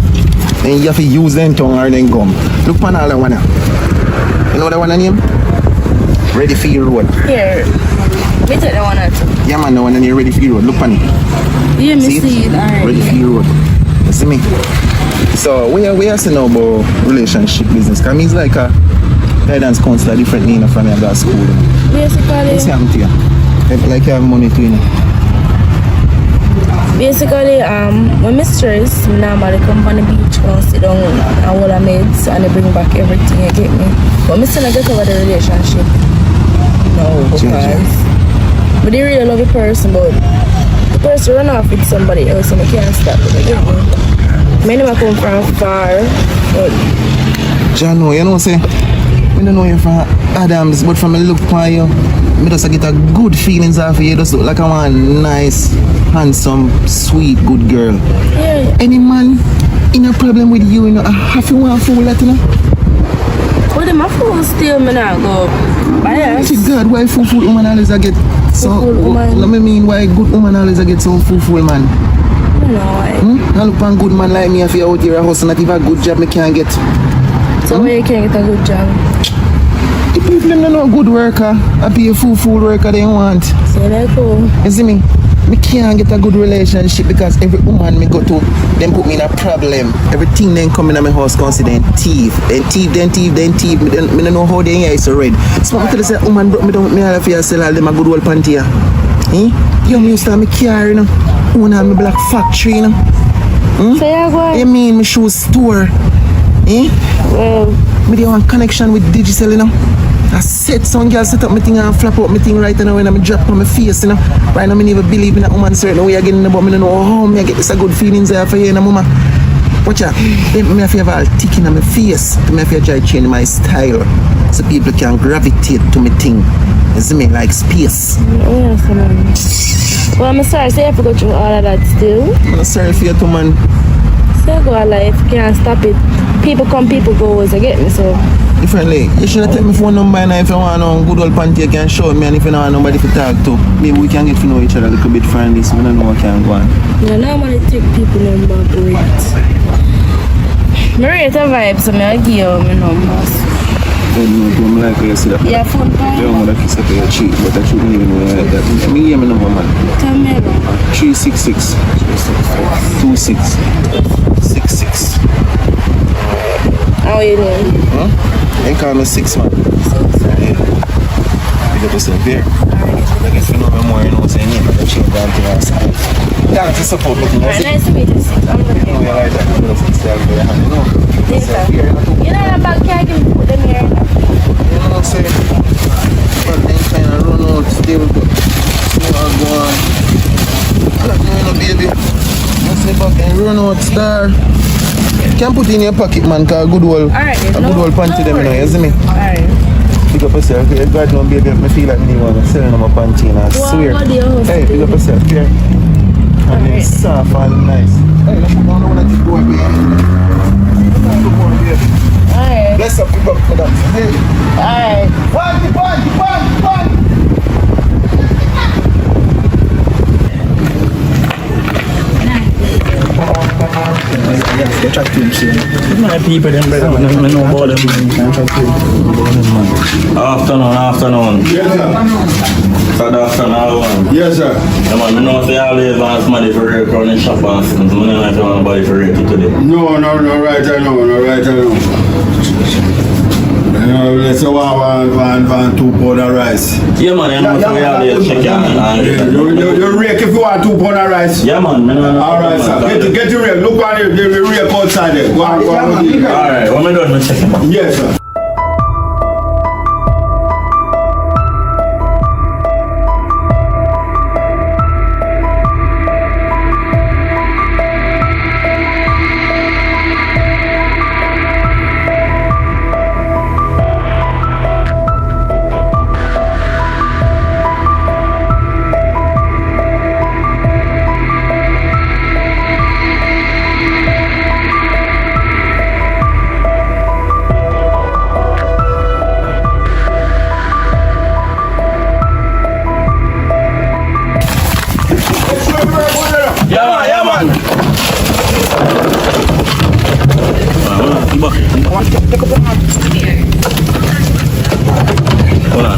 then you have to use them tongue or then gum. Look pan all that one. You know that one name? Ready for your road. Here. Me take that one out. Yeah man, the one name ready for your road. Look pan it. Yeah, me see it. Alright. Ready for your road. You see me? So we are saying now about relationship business. Cause me is like a guidance counselor differently from your girl school. Basically. What's happening to you? Like you have money to you. Basically, when I stress, I normally come on the beach and sit down and hold a meds and they bring back everything, you get me? But I still get over the relationship. No, because but they really love the person, but the person run off with somebody else and they can't stop it, you get me? Many of them come from far, but Jano, you know what I'm saying? I don't know you from Adams, but from a look upon you, I just get a good feelings off of you. You just look like a one nice, handsome, sweet, good girl. yeah. Any man in a problem with you, you know, I have to want to fool that, you know? But them a fool still, me not go bias. See, God, why fool woman always a get so... Fool woman. Let me mean, why good woman always a get so fool man? I don't know why. I look on good man like me if you're out here a hustle, not even a good job me can't get. So where you can get a good job? The people them don't know good worker, I be a fool worker they want. So they cool. You see me? Me can't get a good relationship because every woman me go to, them put me in a problem. Everything then come in my house consider thief. Then thief. Me don't know how they here is so red. So I'm tell you say woman brought me down with me all of you sell all them a good old panty. You me used to have me car, you know. Own have me black factory, you know. So you go. You mean me shoe store? Well, Me dey want connection with digital, you know. I said some girl set up my thing and flap up my thing right now when I drop on my face, you know. Right now I never believe in a woman certain way again, but I don't know how me I get this a good feelings there for you, you know, mama. Watch out. Then me have to have all tick in my face. Me have to try to change my style so people can gravitate to me thing. You see me like space. yes, man. Well, I'm sorry, so you have to go through all of that still. I'm sorry for you too, man. So go a life, can't stop it. People come, people go, always, you get me, so. Differently. You should have take my phone number and if you want a good old panty you can show me and if you don't want nobody to talk to, maybe we can get to know each other a little bit friendly so we don't know what can go on. No, normally take people number, but I rate a vibe, so I give you my numbers. I don't like how you say that. Yeah, phone call. You don't want to kiss up your cheek, but I shouldn't even know like that. Me give me number, man. Tell me about 366 2666. how you doing? They call me 6 man. Yeah. Big up yourself here. Like if you know me more, you know what I'm saying? I change that thing outside. Thanks for support me. Alright, nice to meet you. I'm looking. You know you like that. You know yourself here. You know that bag can't give me put them here. You know what I'm saying? But then kind of run out still, but still I'll go on. I don't know, baby. I say back and run out star. Can't put it in your pocket, man, cause a good old panty them, you know, you see me? Alright. Pick up yourself, here. God don't baby, I feel like me want to sell them a panty and I swear. Hey, pick up yourself, here. And it's soft and nice. Hey, let's go on that boy, baby. Alright. Bless up, pick up for that. Hey. Alright. One. They try to see. My people, them brother, I know about them. Afternoon. Yes, sir. Saturday afternoon. Yes, sir. Yeah, man, I know if you always want somebody for rake around the shop and stuff, I don't know if you want nobody for rake it today. No, right, I know. Let's say one 2 pound of rice. Yeah, man, you know if you always check You rake if you want 2 pound of rice. Yeah, man. Alright, sir. Get the rake. Look on the rake outside there. Go on. Alright, what am I doing? I'm checking. Yes, sir.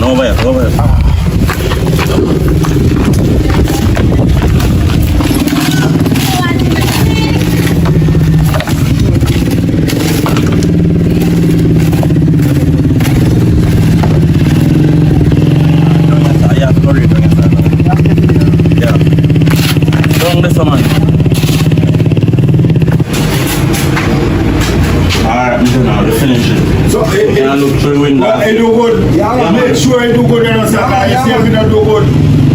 man. Over here. You do good. Make sure you do good. You know, sir. You see if you don't do good,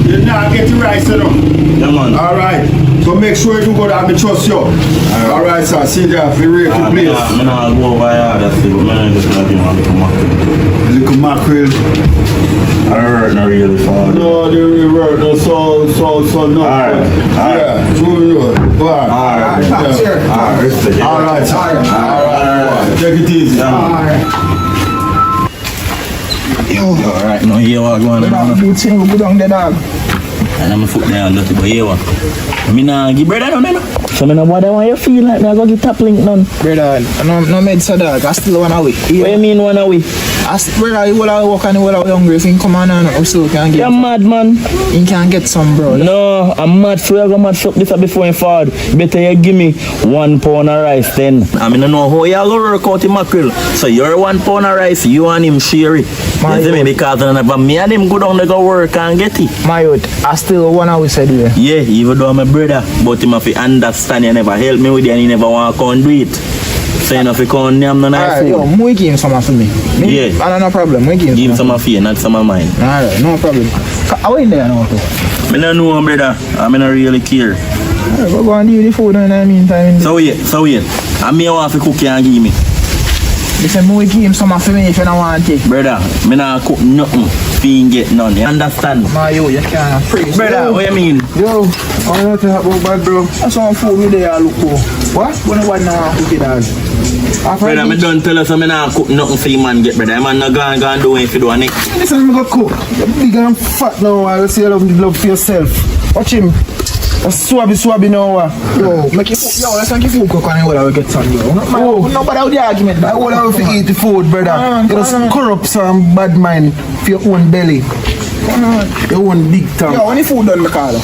you not get it right, you know. Yeah, man. All right. So make sure you do good. I trust you. All right, sir. See there. If you rate the place. I'm not go over here. That's it. Man, just like you want to come up. Little mackerel. I heard not really far. No, they work. No, so no. Alright. Yeah. True. Alright. Alright. Take it easy. Alright, no, here what going on. Go down there, dog. And I'm a foot there, dirty, but here what. I mean, give brother no, man. So I know what I want you feel like. I go get top link none. Brother, no med so dog. I still one away. What you mean one away? Brother, you will work and you will hungry. If you come on and you still can get. You're mad, man. You can get some, bro. No, I'm mad. So you're going to match up this before you forward. Better you give me 1 pound of rice then. I mean, I know how you're going to work out the mackerel. So you're 1 pound of rice, you and him share it. You see me? Because me and him go down to go work and get it. My youth, I still one away said you. Yeah, even though I'm a brother, but him have to understand you never help me with it and he never want to come do it. So you know if you come name no nice food. Yo, we give him some for me. Yeah. I don't no problem. We give him. Give him some of you, not some of mine. Alright, no problem. How in there now? I don't know, brother. I don't really care. Alright, go and do the food in the meantime. So wait. I may want to cook and give me. Listen, we give him some for me if you don't want to take. Brother, I don't cook nothing. Fein get none. You understand? My yo, you can't praise. Brother, what you mean? Yo, I don't know about bad, bro. That's some food we there look for. What? When I want to cook it as. Brother, I don't tell us I'm not cook nothing for you, man. Get brother, I'm not going to do it if you do it. Listen, I'm going to cook. You're big and fat now. I will say you love for yourself. Watch him. Swabby now. Yo, make it. Yo, let's make it food cook and I will get some, bro. Nobody out the argument. I will have to eat the food, brother. You just corrupt some bad mind for your own belly. Your own big tongue. Yo, when the food done, Mikala.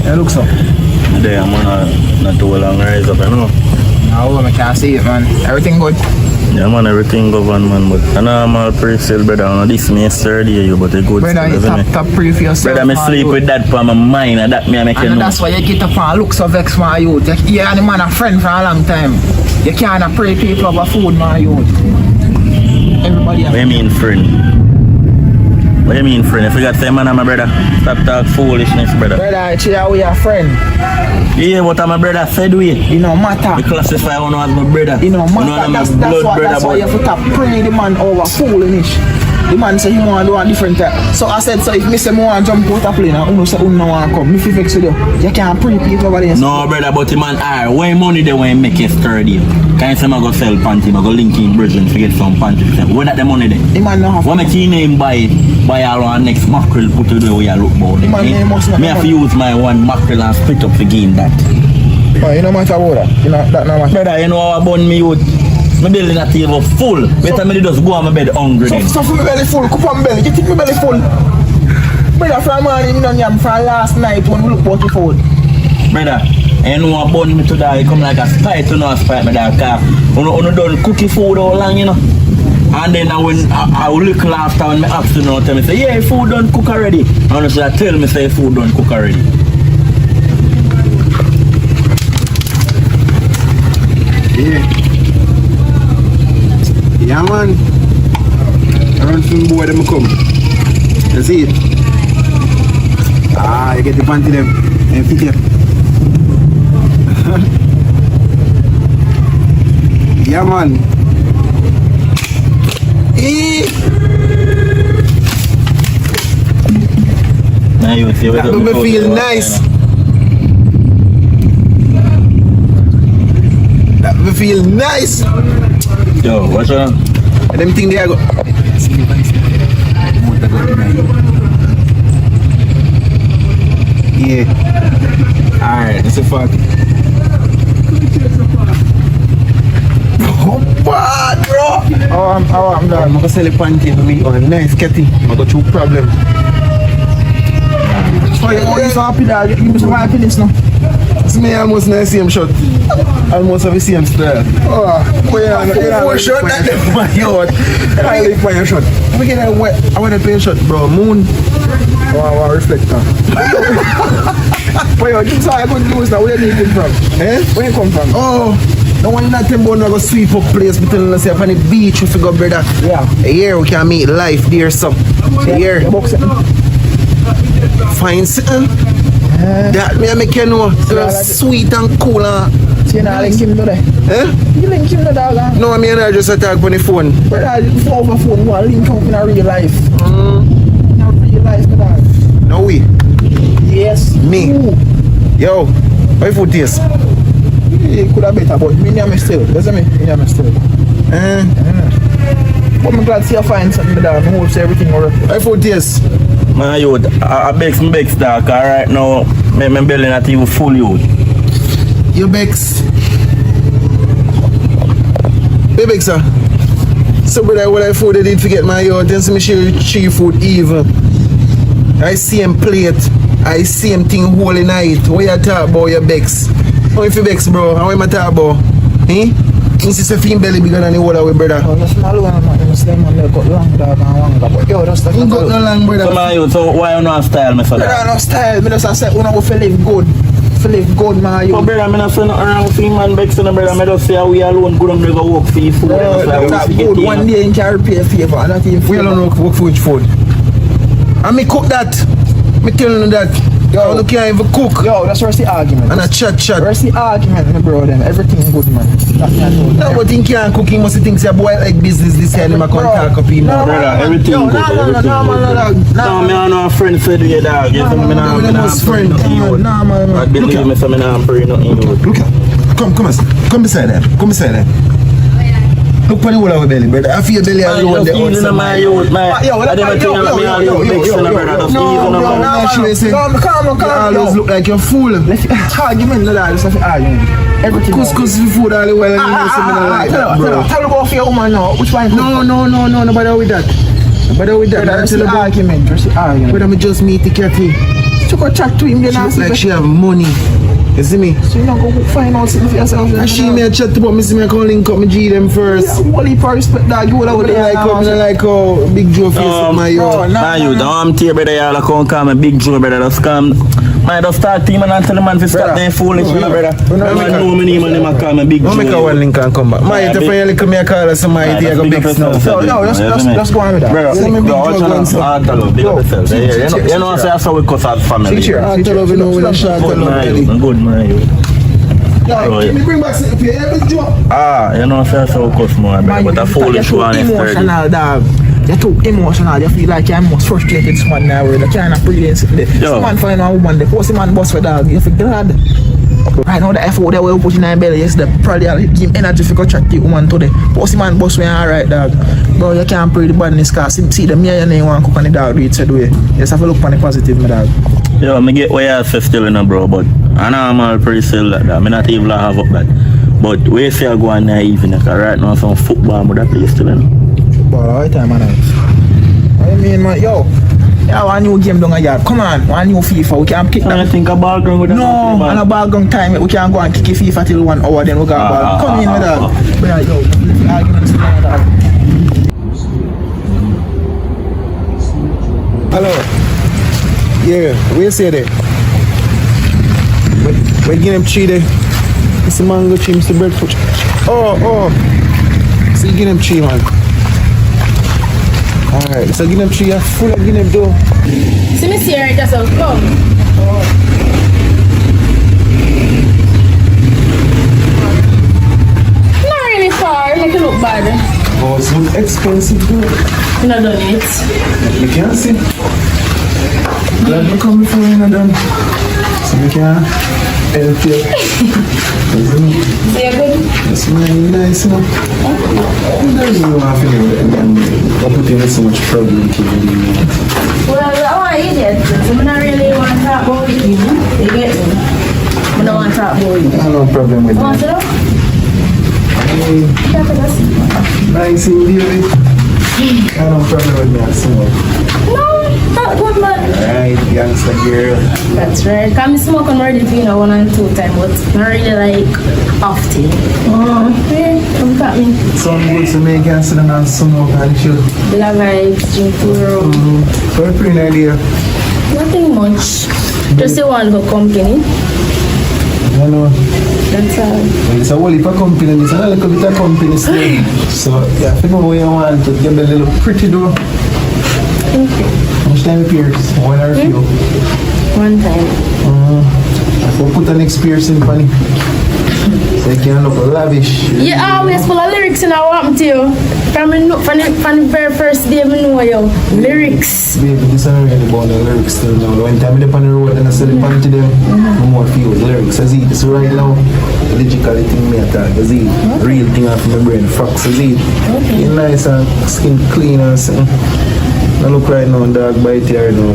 It looks up. There, I'm not too long rise up, you know. No, I can't see it, man. Everything good? Yeah, man, everything good, man. But I know I'm all pre-sale, brother. I know this me yesterday, you, but a good brother, still, you top pre for yourself. Brother, I sleep with that for my mind, and that me I make you know. That's why you get up and look so vexed, my youth. You and the man a friend for a long time. You can't pray people over food, my youth. Everybody. What do you mean, friend? What do you mean, friend? If you got to say, man, I'm my brother. Stop talk foolishness, brother. Brother, chill, we are friend. Yeah, but I'm my brother said we. It no matter. You classify one as my brother. It no matter. That's why you have to stop praying the man over foolish. The man say he want to do a different type. So I said, so if me say I want to jump out a plane and say no want to come, if you fix with you, you can't pray people over there. No, brother, but the man, when money they want to make it sturdy. Can you say I go sell panty, I go link in Bridging to get some panty? When that the money there? The man no have. What make your name buy our next mackerel put to the way you look about it? Name must not. Me have to use my one mackerel and split up to gain that. Oh, you know matter about that. You know that no matter. Brother, you know how I bun me would. My belly not even full. Better me just go on my bed hungry then. So for my belly full, cup on belly. You think my belly full? Brother, from morning you done yam from last night when we look about the food. Brother, you know how bun me today, you come like a spite to know a spite me that car. You done cooking food all long, you know. And then when I will look after when my afternoon tell me say, yeah, food done cook already. And so I tell me say food done cook already. Yeah. Yeah, man. Around from boy them come. You see it? Ah, you get the panty them and fit them. Yeah, man. Now you see that make me feel nice. That make me feel nice. Yo, what's up? Them thing there go. Yeah. Alright, that's a fact. Oh, bad, bro. I'm going to sell a panty to me. Oh, nice, Ketty. I'm going to choose problem. Oh, you're so happy that you must have happiness now. It's me almost in the same shot. Almost have the same style. Oh, you're shot that my yacht. I live by your shot. I want to play a shot, bro. Moon. Oh, reflector. Wait, this is how I could lose now. Where do you come from? Eh? Where you come from? Oh. No one in that temple go sweep up place between us up on the beach if you go, brother. Yeah. Here we can meet life there, some. Here. Fine something. That me make you know. Sweet and cool. So you not link him to that? Eh? You link him to that? No, I mean I just attack on the phone. Brother, over phone, you want to link up in a real life. In a real life, brother. No way. Yes. Me. Ooh. Yo, why food taste? It could have better, but me name is still. Doesn't me? Me name is still. But I'm glad to see you find something better. I hope everything will work. Why food taste? My youth, I begs dark, right now, my belly not even full youth. You begs? Hey begs, sir. So brother, what I food I did forget my youth, then see me share cheap food even. I see him plate, I see him thing whole night. What you talk about your begs? How if you begs, bro? How am I talk about? Eh? You see some belly bigger than the whole way, brother. Oh, that's small one, man. You see, man, they got long dog and long dog. But yo, that's the You got no long, brother. So my youth, so why you not style me for that? Brother, no style. Me just say, we don't go for live good. For live good, man. So brother, I'm not saying nothing wrong with you, man. Begs, brother, I just say we alone good and never work for you food. That's good. One day you can repay a favor. And not even We alone work for which food? And me cook that. Me tell you that. Yo, you can't even cook. Yo, that's where's the argument. And a chat. Where's the argument, my bro? Them everything good, man. No, but he can't cook. He must think say boy like business this time. He can't talk up him. Brother, everything Yo, good. Everything good. No, me and no friend said we dog. Yes, me not friend. Nah, man. I believe me, so me not pray nothing. Look at. Come beside them. Look for the whole of belly, brother. I feel belly alone. Just easing on my youth, man. I never think that me all you begs in the brother. Just easing on my Calm. always look like you're fool. Argument, no, that's not argument. Everything. Cause food all the while and you know something like that, bro. Tell about your woman now. Which one? No, nobody with that. Nobody with that. That's the argument. But I'm just meet the catty. So go chat to him. She looks like she have money. You see me? So you know go find out something for yourself. And she may chat about me, see me calling come G them first. Yeah, holy for respect dog. You will have like how Big Joe face with my yo. Nah, you don't tear brother, y'all come call me Big Joe, brother. Just come. Man, just start team and tell the man to stop them foolish, brother. Man, know me name and them call me Big Joe. Don't make a one link and come back. My if you come here call us, my idea go big snow. No, let's go on with that. Bro, watch out, big up yourself. You know, say that's how we cut out family. Good, man. Can you bring back some if you ever Joe? You know, say that's how we cut more, but a foolish one is 30. Emotional, dog. You're too emotional. You feel like you're most frustrated. Someone now, you can't breathe. Someone find a woman, the first man boss for dog. You feel glad. Right now, the effort they will put in their belly, yes, they probably give energy for chat the woman today. Post man boss when you're alright, dog. Bro, you can't pray the badness cause see the me and you want to cook on the dog, do it said way. You just have to look on the positive, my dog. Yo, me get where you say still in a bro, but I know I'm all pretty still like that. Me not even have up that. But where say I go on there even, cause right now some football with that play still in. Football all the time, man. What you mean, man? Yo. Yeah, one new game down a yard. Come on, one new FIFA. We can kick that. I think a ball ground with that. No, on a ball ground time, we can go and kick a FIFA till 1 hour, then we go ball. Come in with that. But yo, arguments with that. Hello. Yeah, where you say that? Where you get them tree there? It's the mango tree, Mr. Breadfoot. Oh. So you get them tree, man. Alright, so get them tree, you're full of get them door. See me see her just come. Not really far, make it look bad. Oh, it's so expensive, bro. You not done it. You can't see. Glad you come before you're not done. So you can help you. So you're good? That's really nice, you know. There's no half in it. I'm putting in so much problem. Well, I want to eat it, so I don't really want to talk about it, you get me? have no problem with Want that. to Nice in baby. I have no problem with that, so. No, not good man. Alright, youngster girl. That's right. Can I smoke on already for 1 and 2 times, but not really like often. Oh, yeah, come at me. Some good to make and sit down and smoke and chill. Bila vibes, drink to So a pretty idea. nothing much. Just the one for company. You know, That's all. it's a whole heap of company, it's a little bit of company still. So yeah, if you know where you want to get a little pretty door. How much time appears? 1 or 2? One time. So put an experience in funny. So you can look lavish. You always full of lyrics in our what to you. From the very first day I know you. Lyrics. Baby, this is really about the lyrics still now. When time I'm on the road and I sell the pan to them, no more feel the lyrics. I see this right now. Logically thing me attack. I see real thing off my brain. Facts, I see. Feel nice and skin clean and something. I look right now, dog bite here now.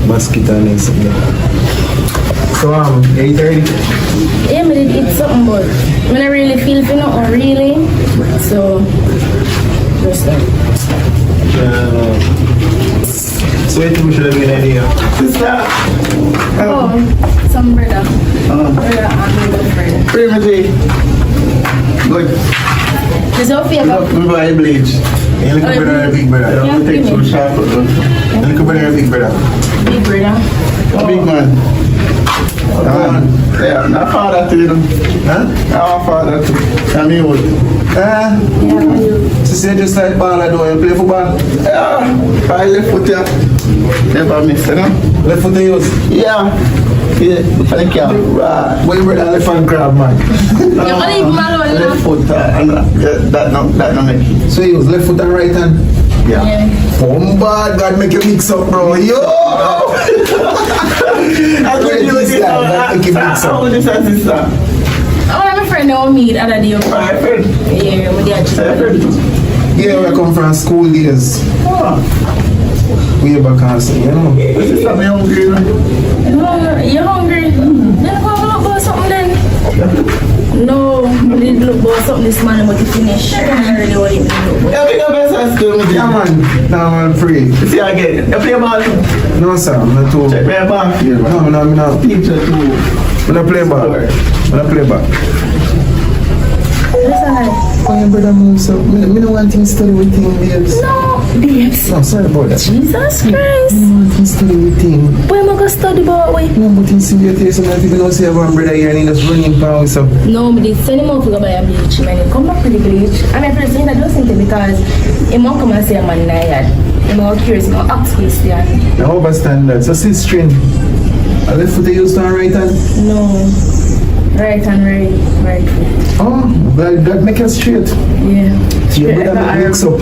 Basket and something. So 8:30. Yeah, I did eat something, but when I really feel for nothing, really. So, just that. So I think we should have been idea. Sister! Oh, some brother. Brother and my friend. Primitive. Good. Is that favor? We buy bleach. You look better than big brother. Yeah, You take some sharp. You look better than big brother. Big brother. Big man. Yeah, my father too, you know. Huh? Our father too. And me would. She said just like ball I do, you play football. Yeah. I left foot here. Never miss, you know. Left foot to use. Yeah. Yeah, thank you. Right. But you brother left hand crab, man. You can't even alone, Left foot, that no make it. So you use left foot and right hand? Yeah. Bombard, God make you mix up, bro. Yo! I can do this guy, make you mix up. I want my friend that will meet other day. Yeah, my dad. Yeah, we come from school days. Way back and say, you know. I'm hungry, No, you're hungry. Then go look for something then. No, I didn't look for something this morning, but to finish. I don't really want it to look. Yeah, we got best school. Yeah, man. Now I'm free. See again. You play ball? No, sir. I'm not too. Check my ball. No, I'm not. Picture too. I'm not play ball. I'm not play ball. Oh, your brother moves up. Me don't want things to study with him, babes. No, babes. No, sorry about that. Jesus Christ. I want things to study with him. Where am I going to study about way? No, but he's serious. So many people don't say about brother here and he just running pound with some. No, but they send him out to go buy a bleach. Man, he come back to the bleach. I mean, first thing that does something because he won't come and say I'm a nayad. I'm all curious, I'm ask question. I overstand that. So see string. I left foot used on right hand? No. Right and right foot. Oh, that make it straight. Yeah. Your brother mix up.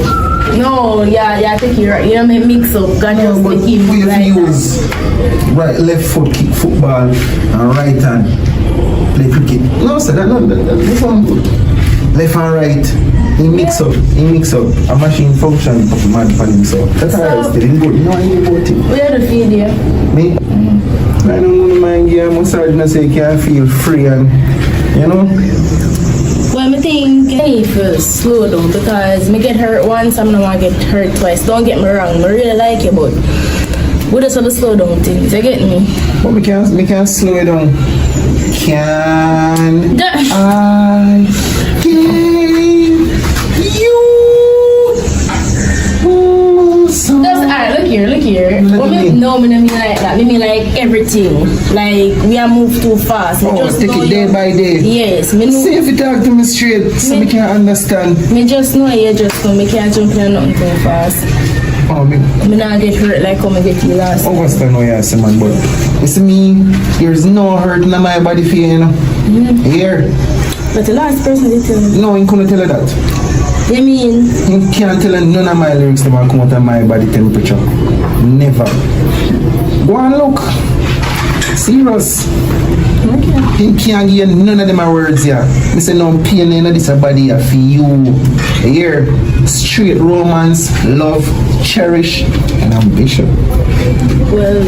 No, yeah, I think you're right. You don't make mix up. God just But make him who you right. use right, left foot kick football and right hand play cricket. No, sir, that sound good. Left and right, he mix up. A machine function mad for him, so that's how I still good. No, I ain't about it. We are the feed here. Me? I don't know mind yeah, I'm sorry to say you can't feel free and you know. Well, I think I need to slow down because me get hurt once, I'm not want to get hurt twice. Don't get me wrong, I really like you, but we just have to slow down things, you get me? But we can't slow it down. Can I give you some? Just, alright, look here. Well, no, me don't mean like that. Me mean like everything. Like, we are moved too fast. Oh, just take it day by day. Yes. Me know, see if you talk to me straight so me can understand. me just know you just know me can't jump in nothing too fast. Oh, me Me not get hurt like how me get you last. understand what you say, man, but you see me, there's no hurt in my body for you, know. Here. But the last person did tell me. No, you couldn't tell her that. You mean? You can't tell her none of my lyrics never come out of my body temperature. Never. Go and look. Serious. Okay. You can't give none of them words here. I say no pain in this body here for you. Here, straight romance, love, cherish, and ambition. Well,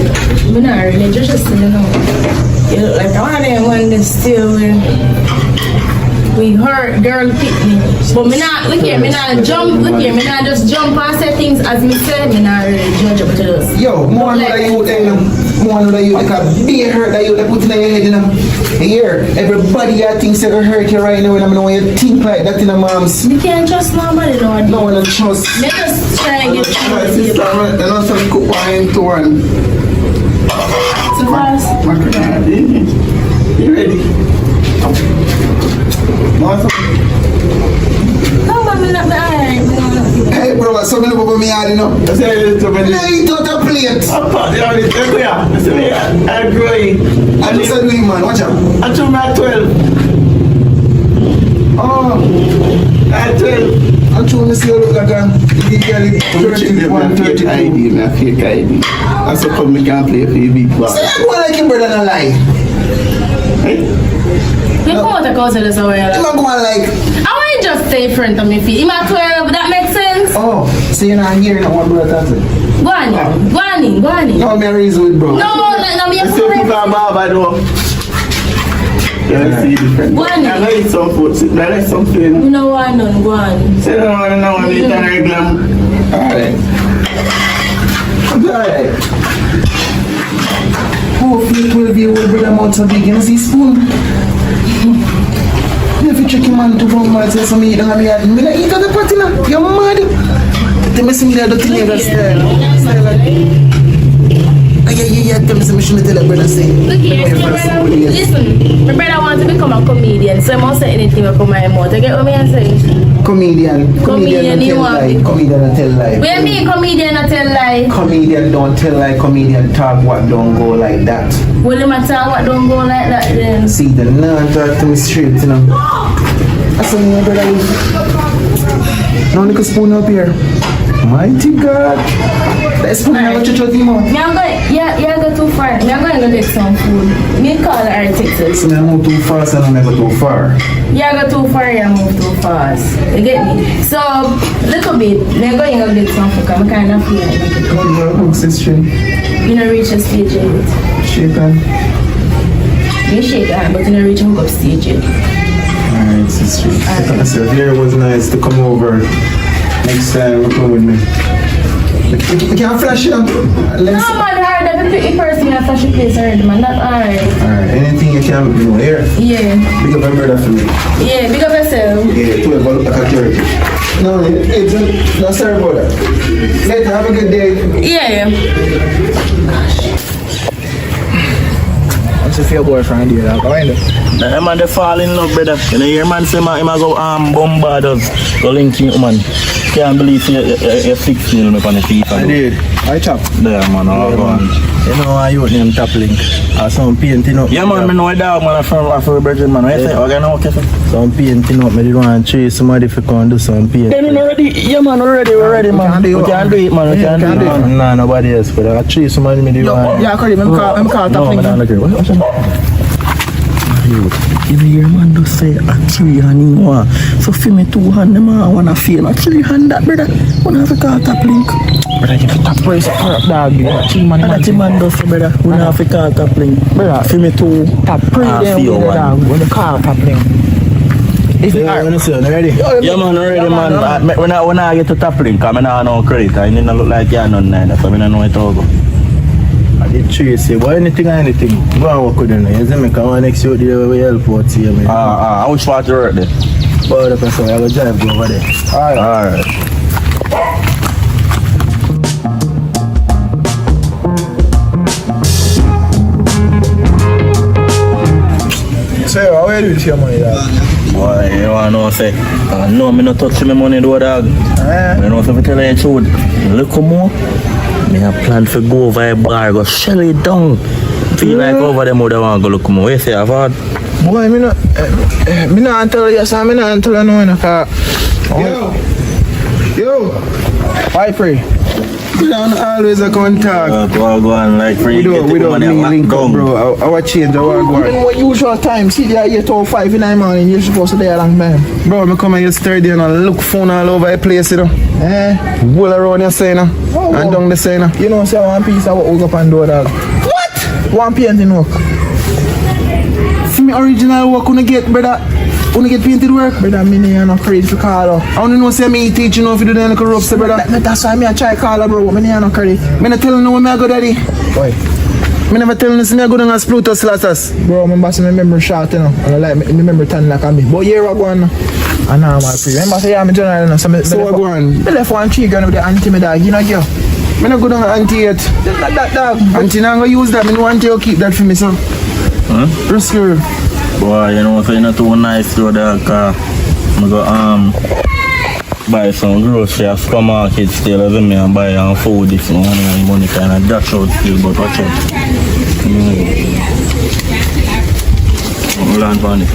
me not really just you know. You look like one of them when they still we hurt girl pick me. But me not look here, me not jump, look here, me not just jump and say things as me said, me not really judge up to those. Yo, more like, that you them. More that you like a big hurt that you put in your head, you know. Here, everybody I think gonna hurt you right now, and I'm know when you think like that in a mom's. You can't trust nobody, no. No one trust. Let us try and get you. And also cook wine to one. So fast. You ready? No, but me not iron. Hey, bro, what's something about me, you know? I said, it's a minute. Lay out a plate. I'm growing. I just said, man, watch out. I took my 12. Oh, At 12. I'm trying to see you look like a illegally 31, 32. ID, my fake ID. I said, come, we can't play for you big boss. So that one like him better than a lie. You come out of cause of this away. I'm not going like. I want you just stay in front of me feet. You might 12, that makes sense? Oh, so you're not hearing that one brother talking? Go on in. No, me reason with bro. No, me a Say correct. people are bad, though. Yeah, see different. Go on in. I like some food. I like something. You know what, none, go on. Say no, I need a regular. Alright. Alright. Hopefully it will be old brother mouth so big. You see spoon? You have to check him on to one man say something you don't have me at. Me not eat at the party now. You're mad. They mess me there, the thing you style. Yeah, tell me some shit me tell that brother say. Look here, listen, my brother wants to become a comedian, so I must say anything will come my mouth. You get what me I say? Comedian you tell want lie. it. Comedian don't tell lie. What do you mean comedian not tell lie? Comedian don't tell lie. Comedian talk what don't go like that. Well, you might tell what don't go like that then. See the non talk to me straight, you know. I said my brother. Now look a spoon up here. Mighty God. That spoon I want to chop him out. Me I'm going, yeah, go too far. Me I'm going to get some food. Me call her Texas. So I move too fast and I never too far. Yeah, go too far, you move too fast. You get me? So, little bit, me going to get some food. I'm kind of feeling like it. What's this string? You know, reach a stage yet. Shake on. You shake hand, but you know, reach a hook up stage yet. Alright, sister. I said, here was nice to come over. Next time, come with me. You can't flash it up. No, man, hard. Every pretty person has flash a place already, man. That's alright. Alright, anything you can do here. Yeah. Big up my brother for me. Yeah, big up yourself. Yeah, 12 look like a turkey. No, it's not sorry about that. Later, have a good day. Yeah. What's your boyfriend do that? Go in there. That man, they fall in love, brother. You know, your man say, man, he go bombard us. Go link you, man. Can't believe you're 6 mil on the FIFA. I did. I chop. There, man. Oh, man. You know, I use name Top Link. Some painting up. Yeah, man, I know a dog, man. I'm from Virgin, man. What you say? Okay, no, okay, sir. Some painting up. I did want to chase somebody if you can do some painting. Then already, yeah, man, we're ready, man. We can do it, man. We can do it, man. Nah, nobody else. But I chase somebody. Yeah, Curry, I'm call Top Link. No, man, what's that? You know, your man does say a 3 hand in one. So for me 2 hand, man, I want to feel a 3 hand that, brother. When I have a call Top Link. Brother, you top price of crap, dog. You got 3 money. That man does say, brother. When I have a call Top Link. Brother, for me 2. top price there with the dog. When you call Top Link. If you understand, ready? Yeah, man, ready, man. When I get to Top Link, I mean, I have no credit. I need to look like you're none neither. So I don't know it all. I did chase you, but anything, go and work with them. You see me, come on next year, we help out to you, man. Which part you work there? But I will drive you over there. Alright. So, how are you doing with your money, dog? Boy, you want to know, say, no, I'm not touching my money, though, dog. You know, if I tell you the truth, look more. I plan to go over a bar, go shell it down. Feel like over them would want to go look more. What you say, I've had? Boy, me not tell you, sir. Me not tell you no in a car. Yo. Why pray? You don't always a contact. Go on, like, free. We don't me link up, bro. Our change, our go. Even what usual time, see there 8 or 5 in the morning, you're supposed to be a long time. Bro, I come here yesterday and I look phone all over the place, you know. All around your say, and down the say, You know, say one piece of work we go up and do, dog. What? One painting work. me original work when I get, brother. When I get painted work. Brother, me no credit for call her. I don't know say me teach you know if you do the little ropes, brother. That's why me I try call her, bro. Me no credit. Me not telling you when I go daddy. Boy. Me never telling you me I go down as Pluto Slatters. Bro, my boss, my memory short, you know. And I like me memory turn like me. But here I go on. And now I'm free. Remember, say I'm a general, you know. So I go on. Me left 1 tree gun with the auntie, me dog. You know, yo. Me not go down auntie yet. That dog. Auntie not gonna use that. Me no want you to keep that for me, so. Huh? Risk her. Boy, you know, so you're not too nice though, dog. I'm go buy some groceries at supermarket still, as me, and buy food if you want any money kind of dash out still, but watch out. Hold on for it.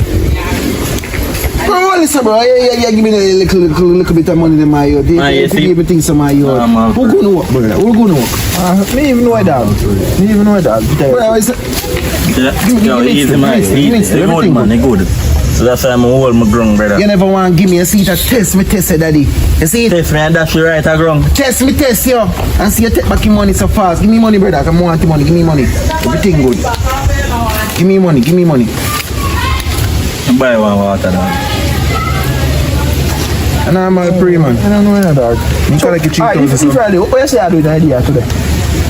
Bro, listen, bro. Yeah, give me a little bit of money in my year. They give me things in my year. Who gonna work, brother? Who gonna work? Me even know that. Me even know that. Brother, Yo, easy man, easy. Good man, good. So that's why I'm hold my ground, brother. You never want to give me a seat and test me, daddy. You see? Test me and dash you right at ground. Test me, yo. And see you take back your money so fast. Give me money, brother. I want the money. Give me money. Everything good. Give me money. Give me money. Buy one water, dog. And I'm a pre man. I don't know that, dog. You try like a cheap if Friday, what you say I do the idea today?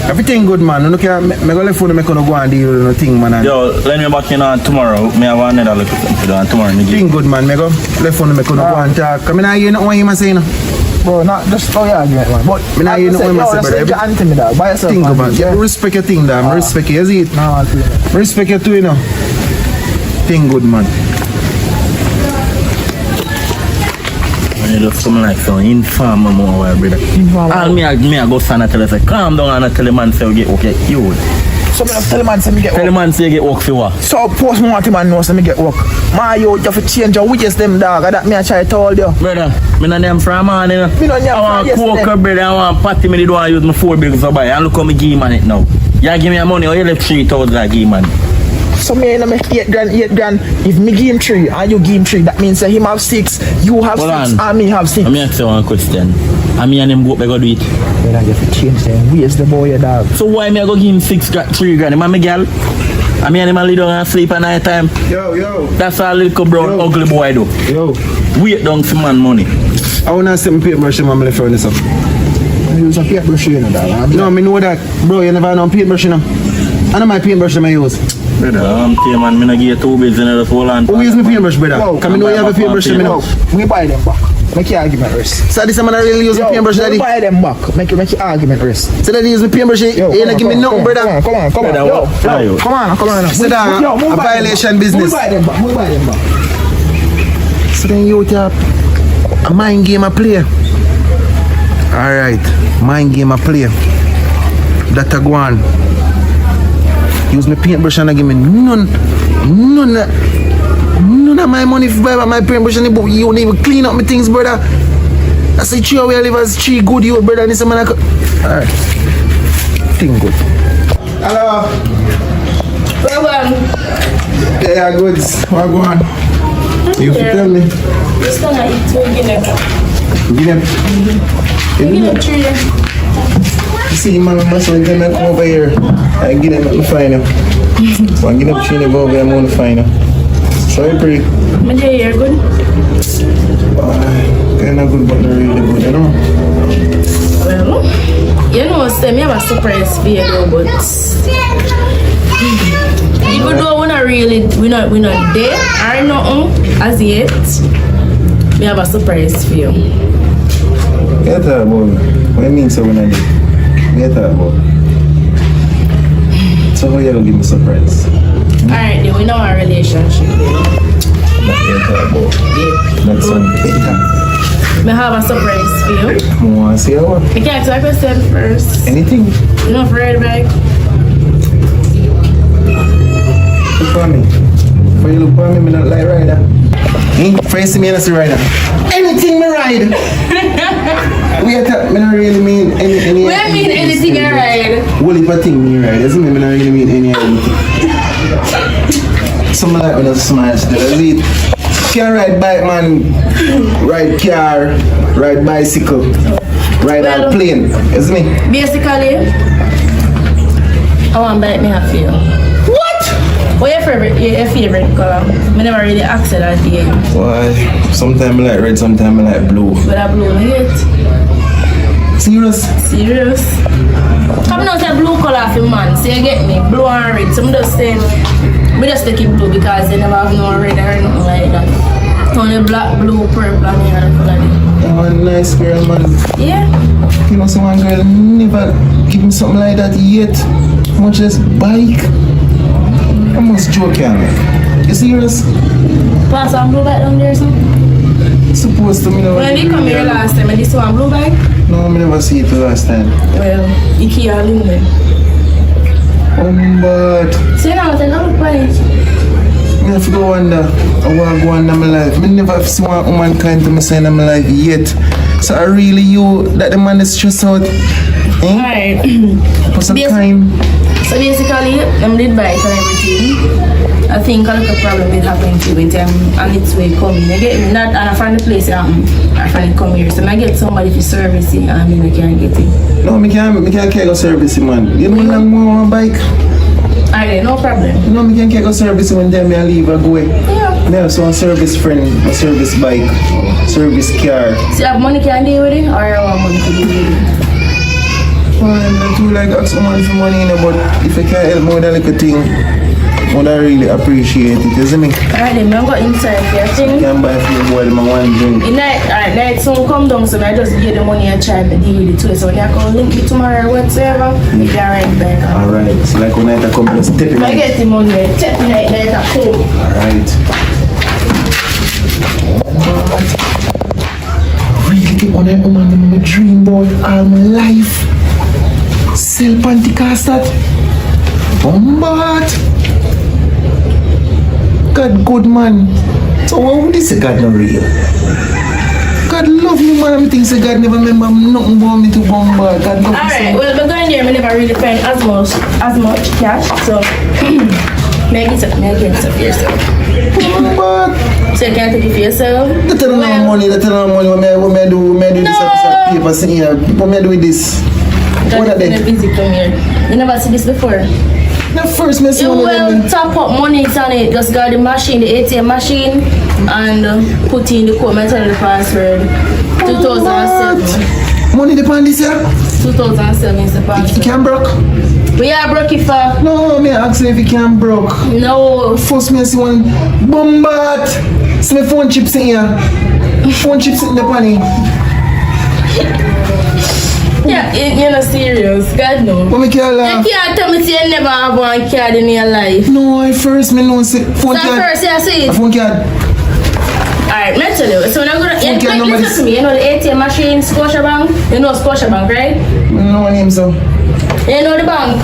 Everything good, man. You know, I'm going to phone and go and deal with nothing, man. Yo, let me back in on tomorrow. Me have another look at you tomorrow. Everything good, man. I go left phone and go and talk. I mean, I hear nothing what you're saying. Bro, not just for your argument, man. But I hear nothing what you're saying, brother. Everything, dog. By yourself, thing, man. Yeah. Respect your thing, dog. Respect you. See it? No, respect you too, you know. Thing good, man. You just come like some informer more, brother. All me I go stand and tell her, say, calm down and tell the man say you get okay, you. So me tell the man say me get work. Tell the man say you get work for what? So post me want the man know say me get work. My yo, you have to change your wages them dog. That me I try to tell you. Brother, me not name from man, you know. Me not name I want coke, brother, I want patty, me don't want to use my 4 bills to buy. And look how me give man it now. You give me a money or you left 3,000 I give man. So me I make 8 grand. If me give him 3 and you give him 3, that means that him have 6, you have 6, and me have 6. Let me ask you one question. And me and him go up, I go do it. Then I have to change them. Where's the boy dog? So why me I go give him 3 grand? Am I my girl? And me and him lay down and sleep at night time. Yo. That's all little brown ugly boy do. Yo. Wait down for man money. I want to see my paintbrush in my left hand. You use a paintbrush, you know that. No, I know that. Bro, you never know paintbrush, you know. I know my paintbrush I use. Brother, I'm telling man, I don't give you 2 bills in the whole hand. Who use my paintbrush, brother? Come in, know you have a paintbrush, you know. We buy them back. Make your argument rest. So this man I really use my paintbrush, daddy. We buy them back. Make your argument rest. So that he use my paintbrush, you ain't give me nothing, brother. Come on. Brother, what? Come on. So that a violation business. We buy them back. So then you have a mind game I play. Alright, mind game I play. That a go on. Use my paintbrush and I give me none of my money for buy my paintbrush and you don't even clean up my things, brother. I say tree where I live as tree good you, brother, and this man I alright. Thing good. Hello. Yeah, good. What go on? You tell me. Just gonna eat 2 Guinness. Guinness? See, man, my son come over here and get them at the final. So I get them training over there, I'm going to find her. Sorry, pretty. My day here good? Kind of good, but not really good, you know? Well, you know, say me have a surprise for you though, but even though we're not there or nothing as yet, we have a surprise for you. Get that, boy. What do you mean, so we're not there? Get that, boy. So how you gonna give me a surprise? Alright, then we know our relationship. Get that, boy. That's some better. I have a surprise for you. I want to see how. I can ask you a question first. Anything? You know, for red bag. Look for me. For you look for me, I don't like rider. For you see me, I don't see rider. Anything me ride. Wait, I don't really mean any. What do you mean anything I ride? Well, if I think me ride, doesn't mean I don't really mean anything. Something like when I smash the lead. Can ride bike, man. Ride car, ride bicycle, ride a plane. Is me? Basically, I want to bite me half you. What? What your favorite color? I never really asked that at the end. Why? Sometimes I like red, sometimes I like blue. But I blue I hate. Serious? Serious? I'm not a blue color for man, so you get me? Blue and red. So I'm just saying, we just take it blue because they never have no red or nothing like that. Only black, blue, purple, and the other color. Oh, a nice girl, man. Yeah. You know, some one girl never give me something like that yet. Much less bike. I must joke, yeah. You serious? Pass on blue bike down there or something? Supposed to, me know. When they come here last time, and this one blue bike? No, I never see it the last time. Well, you can't all in there. But So now, take a look by it. I have to go under. I want to go under my life. I never see one woman kind to me saying in my life yet. So I really you that the man is stressed out. Alright. What's the time? So basically, them did buy it and everything. I think a little problem will happen to it and its way coming. I get me not and I find the place I find it come here. So I get somebody to service it and I can't get it. No, I can't go service it, man. You know how long more on bike? Alright, no problem. No, I can't go service it when them I leave I go away. Yeah. Yeah, so a service friend, a service bike, service car. So you have money can deal with it or you want money to deal with it? I do like ask someone for money, you know, but if I can't help me with a little thing, would I really appreciate it, isn't it? Alright, then I'm going inside for your thing. I can buy for the boy my one drink. Night soon come down, so I just give the money and try to deal with it too. So when I come link it tomorrow or whatsoever, you can write back. Alright, so like when I come, just step in. I get the money, step in night at home. Alright. Really keep on that woman in my dream boy all my life. Sell panty cast that. But God good man. So what would this say God not real? God love me man, I think say God never remember nothing about me to bombard. God love me. Alright, well but going there I never really find as much cash. So make it up for yourself. But So you can't take it for yourself? that tell no money, what me do this episode paper sitting here. What me do with this? What are they? Busy come here. You never see this before? The first me see You one of them. will top up money on it. Just got the machine, the ATM machine, and put in the code and tell the password. 2007. Money depend this year? 2007 is the It password. can broke? We are broke if No, me ask you if it can broke. no. First me see one bombard. See my phone chips in here. Phone chips in the money. Yeah, you're not serious. God no. What me can laugh? You can't tell me say you never have one card in your life. No, I first me know say phone So card. first you see A it. phone card. Alright, let's tell you. So when I'm gonna Okay, like, nobody's- listen to me. You know the ATM machine, Scotiabank? You know Scotiabank, right? Me know my name so. You know the bank?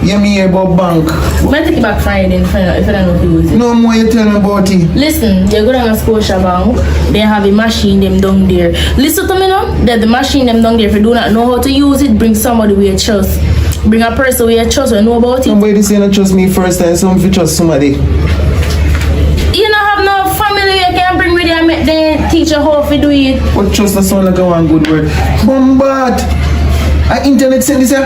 Yeah, me hear about bank. I'm gonna take it back Friday if I don't know if you use it. No more you tell me about it. Listen, you go down to Scotiabank, they have a machine them down there. Listen to me now, that the machine them down there, if you do not know how to use it, bring somebody with your trust. Bring a person with your trust who know about it. Somebody say not trust me first time, some if trust somebody. You don't have no family you can bring with you and make them teach you how to do it. What trust that sound like a one good word? Bombard! Internet send this here?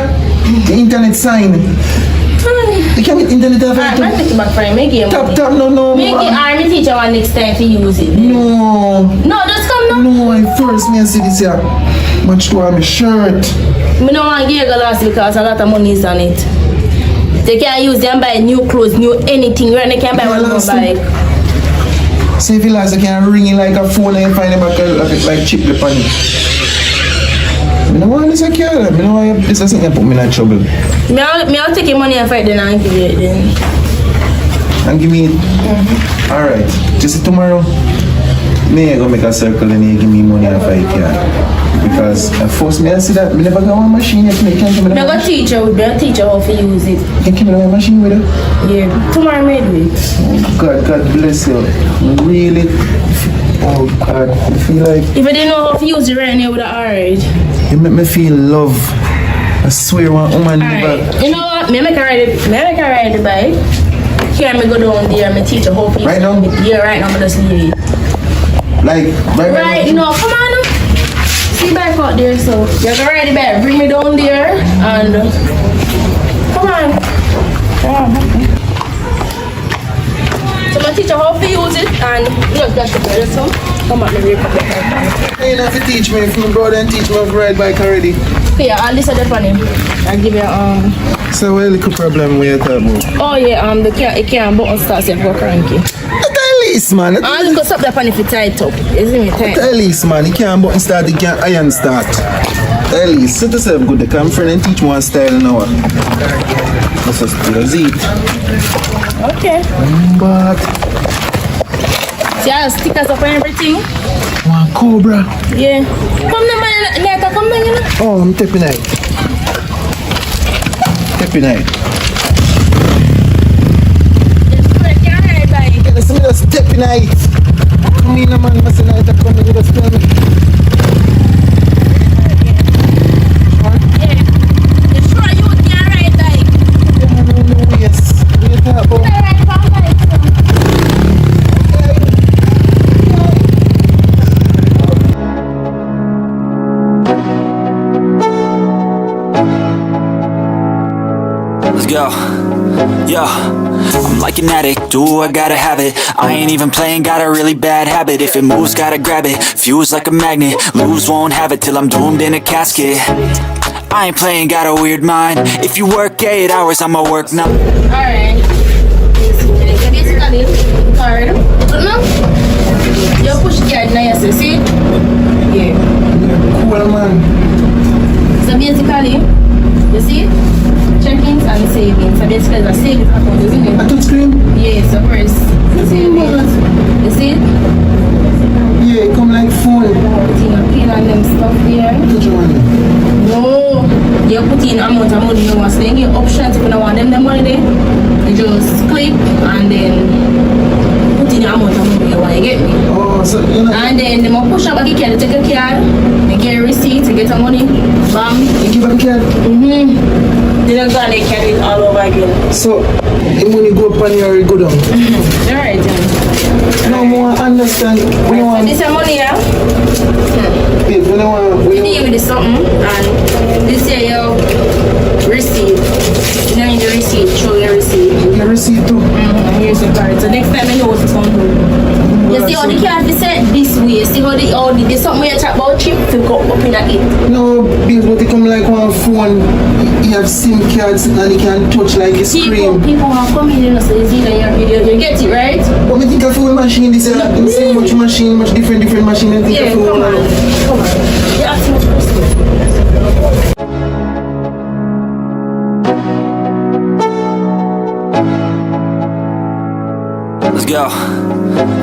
The internet sign. You can't get internet Alright, I'm available. take it back Friday, make it. Tap, no. Make it army teach you one next time to use it. No. No, just come now. No, I first me see this here. Much to my shirt. Me no want give you last because a lot of money is on it. They can't use them buy new clothes, new anything. Right? They can't buy one more bike. See if you like, I can ring it like a phone and find it back like chip the money. I don't want this a car. I don't want this thing put me in trouble. I'll take your money and fight then and give you it then. And give me it. Alright. Just tomorrow, me go make a circle and you give me money and fight car. Because at first me I see that me never got one machine yet. Me can't give me the I'm going to teach you how to use it. You can't give me the machine with it. Yeah. Tomorrow I do it. Oh God bless you. Really. Oh God, I feel like If I didn't know how to use it right now, I would have alright. you make me feel love. I swear one woman Alright. never. You know what? Me make her ride the bike. Here me go down there and me teach her how to use Right now? it. Yeah, right now I just leave it. Like Right, now. no, come on now. See bike out there, so you can ride the bike. Bring me down there and come on. that to better some. Come on, let me pick up. You know if you teach me, if my brother and teach me how to ride bike already. Okay, I'll listen to him. I'll give you So what little problem with your about? Oh yeah, the can't button starts if go cranky. At least man. I'll look up that pan if you tie it up. Isn't it tight? At least man, you can't button start, you can't iron start. At least set yourself good, they come friend and teach me one style now. Let's just it. Okay. But See, I'll stickers up and everything. one cobra. Yeah. Come down, man. Later, come down, you know. Oh, I'm tapping it. Tapping it. Let's see me just tapping it. Come in, man. Let's see it. Come in, just tell me. Yeah. You sure you can ride bike? I don't know, yes. What you talk about? Let's go. Yo, I'm like an addict, do I gotta have it. I ain't even playing, got a really bad habit. If it moves, gotta grab it, fuse like a magnet. Lose, won't have it till I'm doomed in a casket. I ain't playing, got a weird mind. If you work 8 hours, I'ma work 9. Alright. Basically, card. But now, you push the card now, you see? Yeah. Cool, man. So basically, you see? Checkings and savings. So basically, the savings account, isn't it? A touch screen? Yes, of course. Savings. You see? Yeah, it come like phone. Putting a pin on them stuff there. Touch one. No, you put in amount of money you want. So you get options if you don't want them the money there. You just click and then put in the amount of money you want. You get me? Oh, so you know. And then they will push up back you can take a card, you get a receipt, you get the money, bam. You give back the card? Then you go and they carry it all over again. So, the money go up and you go down? Alright then. No more understand. We don't want. This is money, yeah? We don't want. You give me this something and this is your receipt. You know the receipt, show your receipt. Your receipt too? Here's your card. So next time I know what it's going to do. You see how the card is set this way. You see how there's something where you chat about chip to go up in it. No, bills, but they come like one phone. You have SIM cards and you can touch like a screen. People have come in and so you see that your video. You get it, right? But I think a phone machine is the same much machine, much different machine. I think Yeah, a phone. come on. You ask much question. Let's go.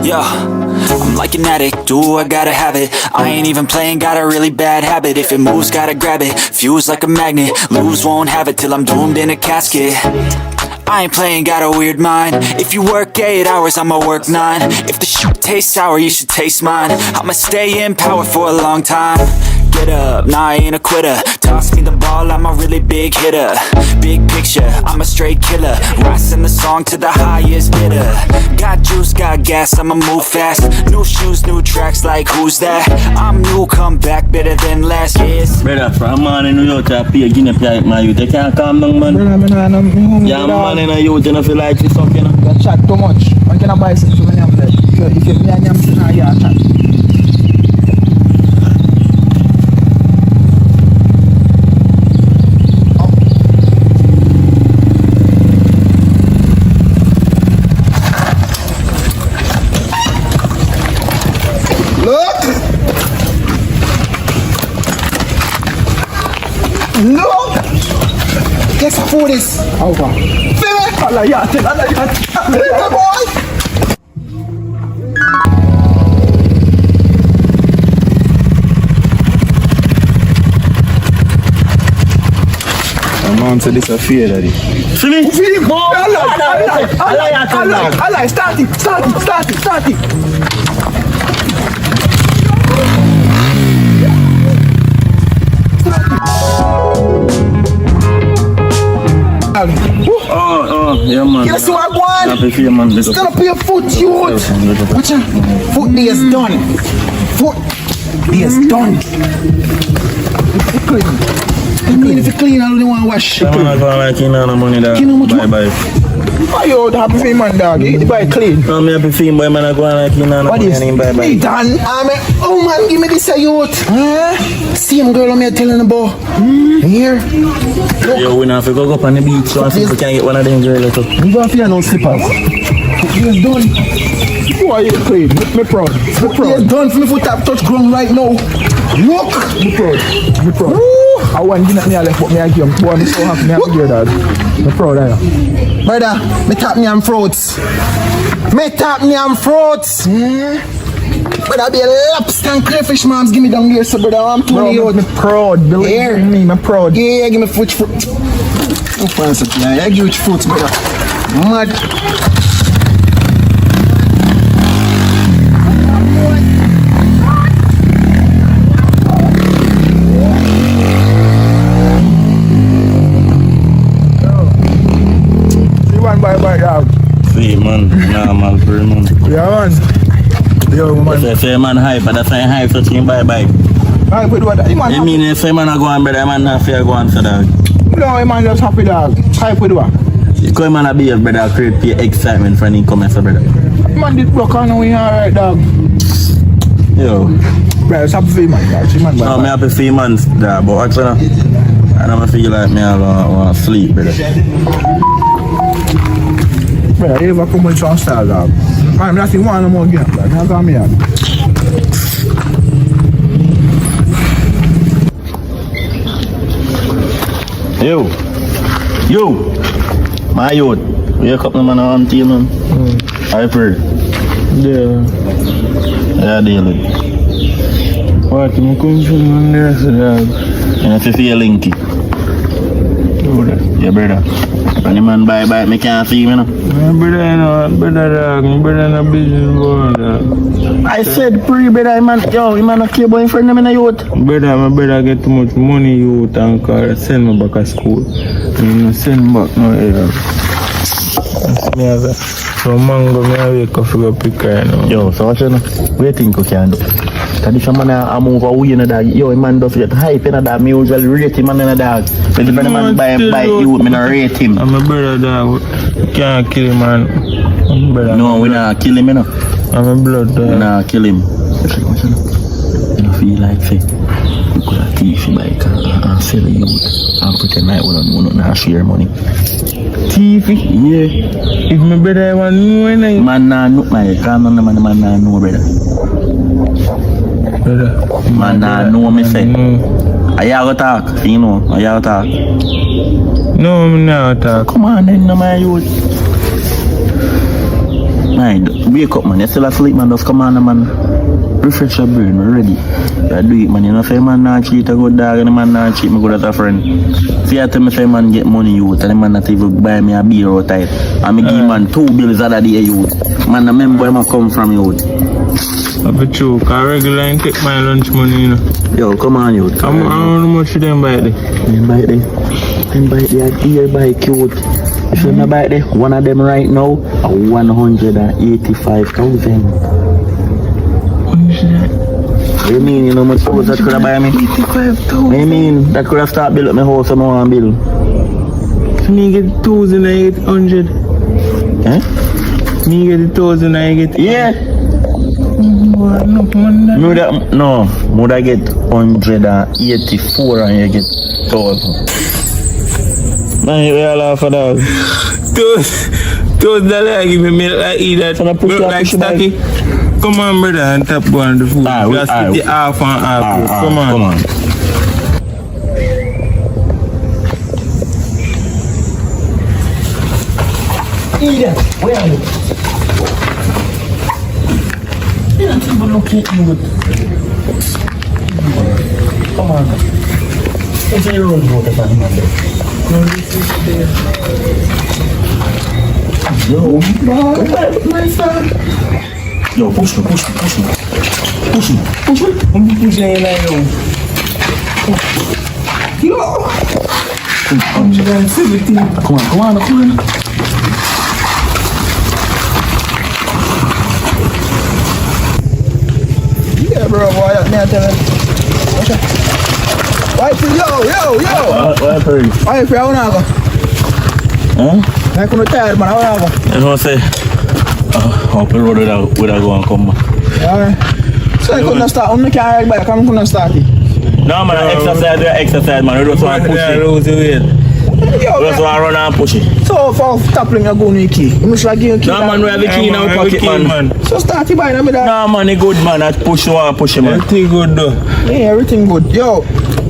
Yo, I'm like an addict, do I gotta have it. I ain't even playing, got a really bad habit. If it moves, gotta grab it, fuse like a magnet. Lose, won't have it till I'm doomed in a casket. I ain't playing, got a weird mind. If you work 8 hours, I'ma work 9. If the shit tastes sour, you should taste mine. I'ma stay in power for a long time. Get up, nah I ain't a quitter. Toss me the ball, I'm a really big hitter. Big picture, I'm a straight killer. Rising the song to the highest bidder. Got juice, got gas, I'ma move fast. New shoes, new tracks, like who's that? I'm new, come back better than last year's. Brother, from man in New York to pay Guinea pig, my youth. They can't calm down, man. Yeah, man in a youth, you know, feel like this up, you know. You chat too much. Man can buy something when I'm there. If you me and them sit down, you chat. Look! Guess what food is? Over. Feel Allah, yeah, boy! I'm on to this affair, daddy. See me? Allah, start it. Oh, yeah, man. You see what I want? Happy for you, man. It's gonna be a foot, youth. Watch out. Foot day is done. Foot day is done. I mean, if you clean, I don't want to wash. I'm not going like in on money dog. Bye. Why you happy for man, dog? You buy clean. No, me happy for him, boy, man. I go on like in on money and him bye. Ethan, oh man, give me this a youth. Same girl I'm telling about. Here. Yo, we now have to go up on the beach so I see if we can get one of them girls. You don't feel no slippers. You're done. Why you clean? Me proud. You're done for me foot tap touch ground right now. Look. Me proud. I want to get me a left, but me a game. Boy, I'm so happy me have to do that. Me proud of you. Brother, me tap me and fruits. Brother, be a lobster and crayfish, moms. Give me down here, so brother, I'm 20 years old. Me proud, believe me, me proud. Yeah, give me fruit. I'm fine, so yeah, I give you fruits, brother. Mad. Bye, dog. See, man, normal for man. Yeah, man. Yo, man. If I say man hype, but that's why hype such thing bye. Hype with what? I mean, if say man a go on, brother, man not fair go on, so dog. No, man just happy, dog. Hype with what? Because man a be a brother, create pure excitement for him coming, so brother. Man did block on we alright, dog. Yo. Brother, it's happy for you, man, dog. No, I'm happy for you, man, dog, but actually, I don't feel like me I want to sleep, brother. Brother, you ever come with some style, dog? Man, that's the one more game, dog. That's what me have. Yo, my youth, wake up, man, on team, man. I pray. Yeah, daily. What, I'm coming from there, so dog. And if you feel linky. Yeah, brother. When the man buy, me can't see me, no. Brother, dog, no business going, dog. I said pre, brother, man. Yo, you man not care about friend them in the youth. Brother, my brother get too much money, youth, and car, send me back to school. And you send back no error. Me have a, so mango, me have a coffee go pick right now. Yo, so what you know? What you think you can do? Because if a man a move away in a dog, yo, a man does get hype in a dog, me usually rate him man in a dog. But if a man buy you, me not rate him. I'm a brother, dog. Can't kill him, man. Brother, no, we not kill him, you know. I'm a blood, dog. We not kill him. You don't feel like, say, you could have thief your bike and sell the youth and pretend like we don't share money. Thief? Yeah. If my brother want to know anything. Man nah know, man nah know, brother. Man nah know me say. Are you go talk? You know, are you talk? No, I'm not talk. Come on then, no my youth. Man, wake up, man. You still asleep, man. Just come on, man. Refresh your brain, we're ready. You do it, man. You know, say man not cheat a good dog and the man not cheat me good as a friend. See, I tell me say man get money, youth, and the man not even buy me a beer out tight. And me give man 2 bills out of the youth. Man, I remember where I come from, youth. I'm a joke. I regular and take my lunch money, you know. Yo, come on, youth. How much you them buy it? Them buy the ear bike, youth. If you not buy it, one of them right now, 185,000. What you mean, you know much house that could have buy me? 85,000. What you mean, that could have started build up my house and I want to build? So me get 2,800. Eh? Me get 1,000 I get. Yeah. No, would I get 184 and you get 1,000. Man, we all laugh at that. $2 give me milk like eat that. Milk like Stacky. Come on, brother, and tap go on the food. Just split it half and half. Come on. Eden, where are you? You don't even look at you. Come on. It's a road water for him. No, this is there. Yo, my son. Yo, push me. I'm pushing you like yo. Yo. 170. Come on. Yeah, bro, boy, me I tell you. Wifey, yo. What happened? Wifey, I wanna go. Huh? I couldn't tired, man. I wanna go. You know what I say? Up the road with a go and come. Alright. So I couldn't start. I can't ride bike. I couldn't start it. No, man, exercise, man. We just want to push it. We just want to run and push it. So for tapping, you're going to key. You must like give a key. No, man, we have the key in our pocket, man. So start it by me. No, man, it's good, man. I push you and push it, man. Everything good, though. Yeah, everything good.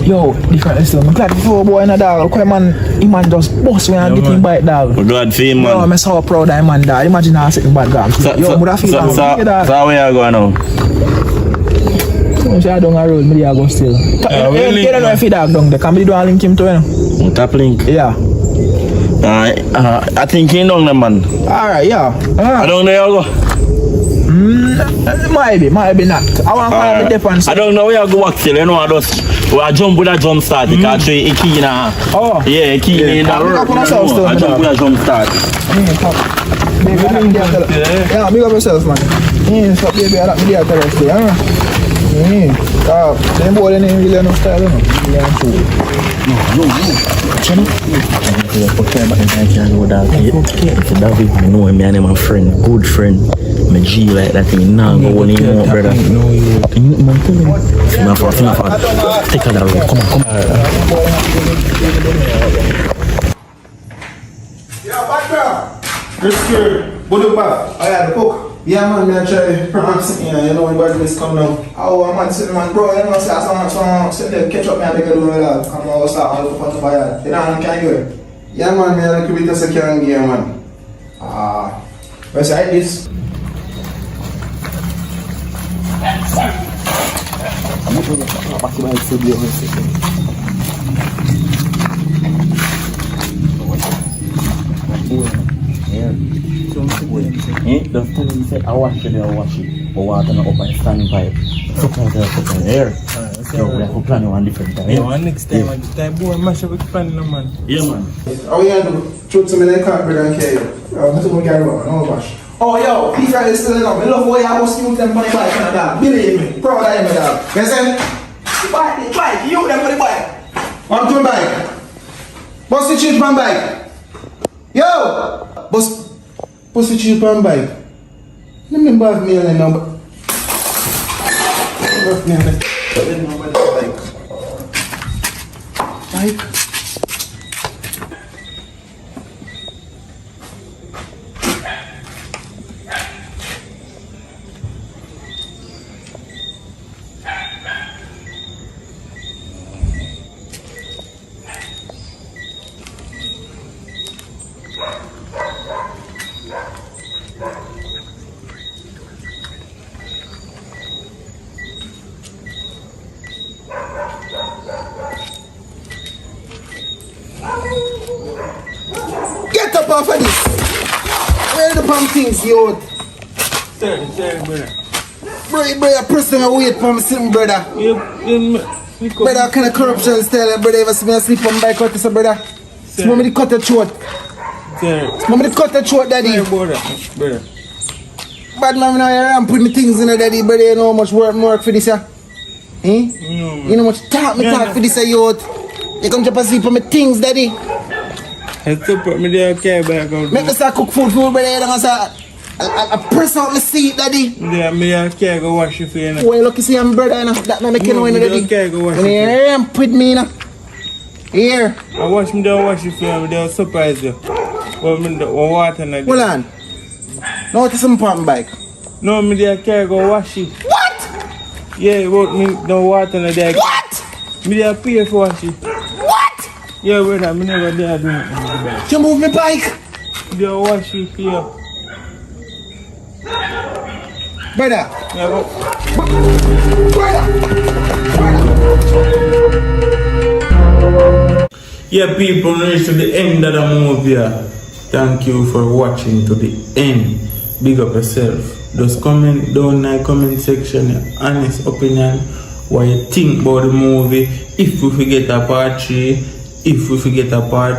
Yo, different stuff. I'm glad for boy and a dog. Okay, man, he man just boss when I get him by dog. We're glad for him, man. Yo, I'm so proud of him, man, dog. Imagine how sitting bad guy. Yo, but I feel so where you going now? I'm sure I don't road, me I go still. You don't know if he dog down there. Can we do a link him to him? Tap link? Yeah. I think he down there, man. Alright, yeah. I don't know where you go. Might be not. I want to find the difference. I don't know where you go walk till, you know, I jump with a jump start because he key in a... Oh. Yeah, he key in a road. I jump with a jump start. Yeah, big up yourself, man. Yeah, stop baby, I like me there tell us there, them boy they ain't really no style, you know. I know him, I am a friend, good friend. My G like that thing, nah, go on him out, brother. Take a road, come on. Yeah, back there. Let's go. Good back. I had the cook. Yeah, man, I try prepare something, you know, when badness come down. Oh, man, sitting, man, bro, you know, so sit there, catch up, man, they can do that. I'm going to start on the front of my yard. You know, I can't do it. Yeah, man, I could be just a carrying gear, man. What's like this? The thing said, I wash it. But water not up and standing pipe. Sometimes air. So we have to plan one different time. Yeah, next time, I just type boy, mash up with plan, man. Yeah, man. Oh, yeah, truth to me, they can't bring and care. That's what we carry on, no gosh. Oh, yo, these guys still in love. I love why I was you them for the bike and that. Believe me, proud of him, dog. You see? The bike, you them for the bike. One to the bike. Bust the cheap on bike. Yo! Bust the cheap on bike. Let me have me on the number. Let me have the number bike. Get up off of this. Where the palm things, yo? Sorry, brother. Brother, person I wait for me sitting, brother. Brother, kind of corruption style, brother. Ever see me sleep on my bike, what is a brother? See me cut the throat. See me cut the throat, daddy. Brother. Bad man, now I'm putting things in there, daddy, brother. You know how much work for this, yeah? You know how much talk for this, youth. You come to sleep on my things, daddy. I support me there, okay, back out. Make me start cook food for you, brother. You know, I press out my seat, daddy. Yeah, me okay, go wash your face. When you look, you see I'm brother, you know, that man make you know, daddy. Okay, go wash when your face. you ramp with me, you know. Here. I wash me down, wash your face, they'll surprise you. One water and hold on. Now it's some pump bike. No, me there care go wash it. What? Yeah, but me no water and there. What? Me there pay for wash it. What? Yeah, brother, me never there do it. You move me bike? There wash it here. Brother. Yeah, but... Yeah, people, reach to the end of the movie. Thank you for watching to the end. Big up yourself. Just comment down in the comment section your honest opinion, what you think about the movie. If we forget a part 3, if we forget a part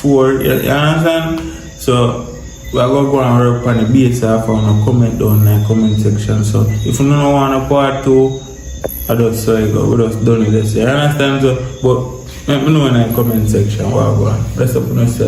4, you understand? So we are going to go and work on the base of a comment down in the comment section. So if you don't want a part 2, I just so I go, we just done with this. You understand? So, but let me know in the comment section what I go on. Rest up on yourself.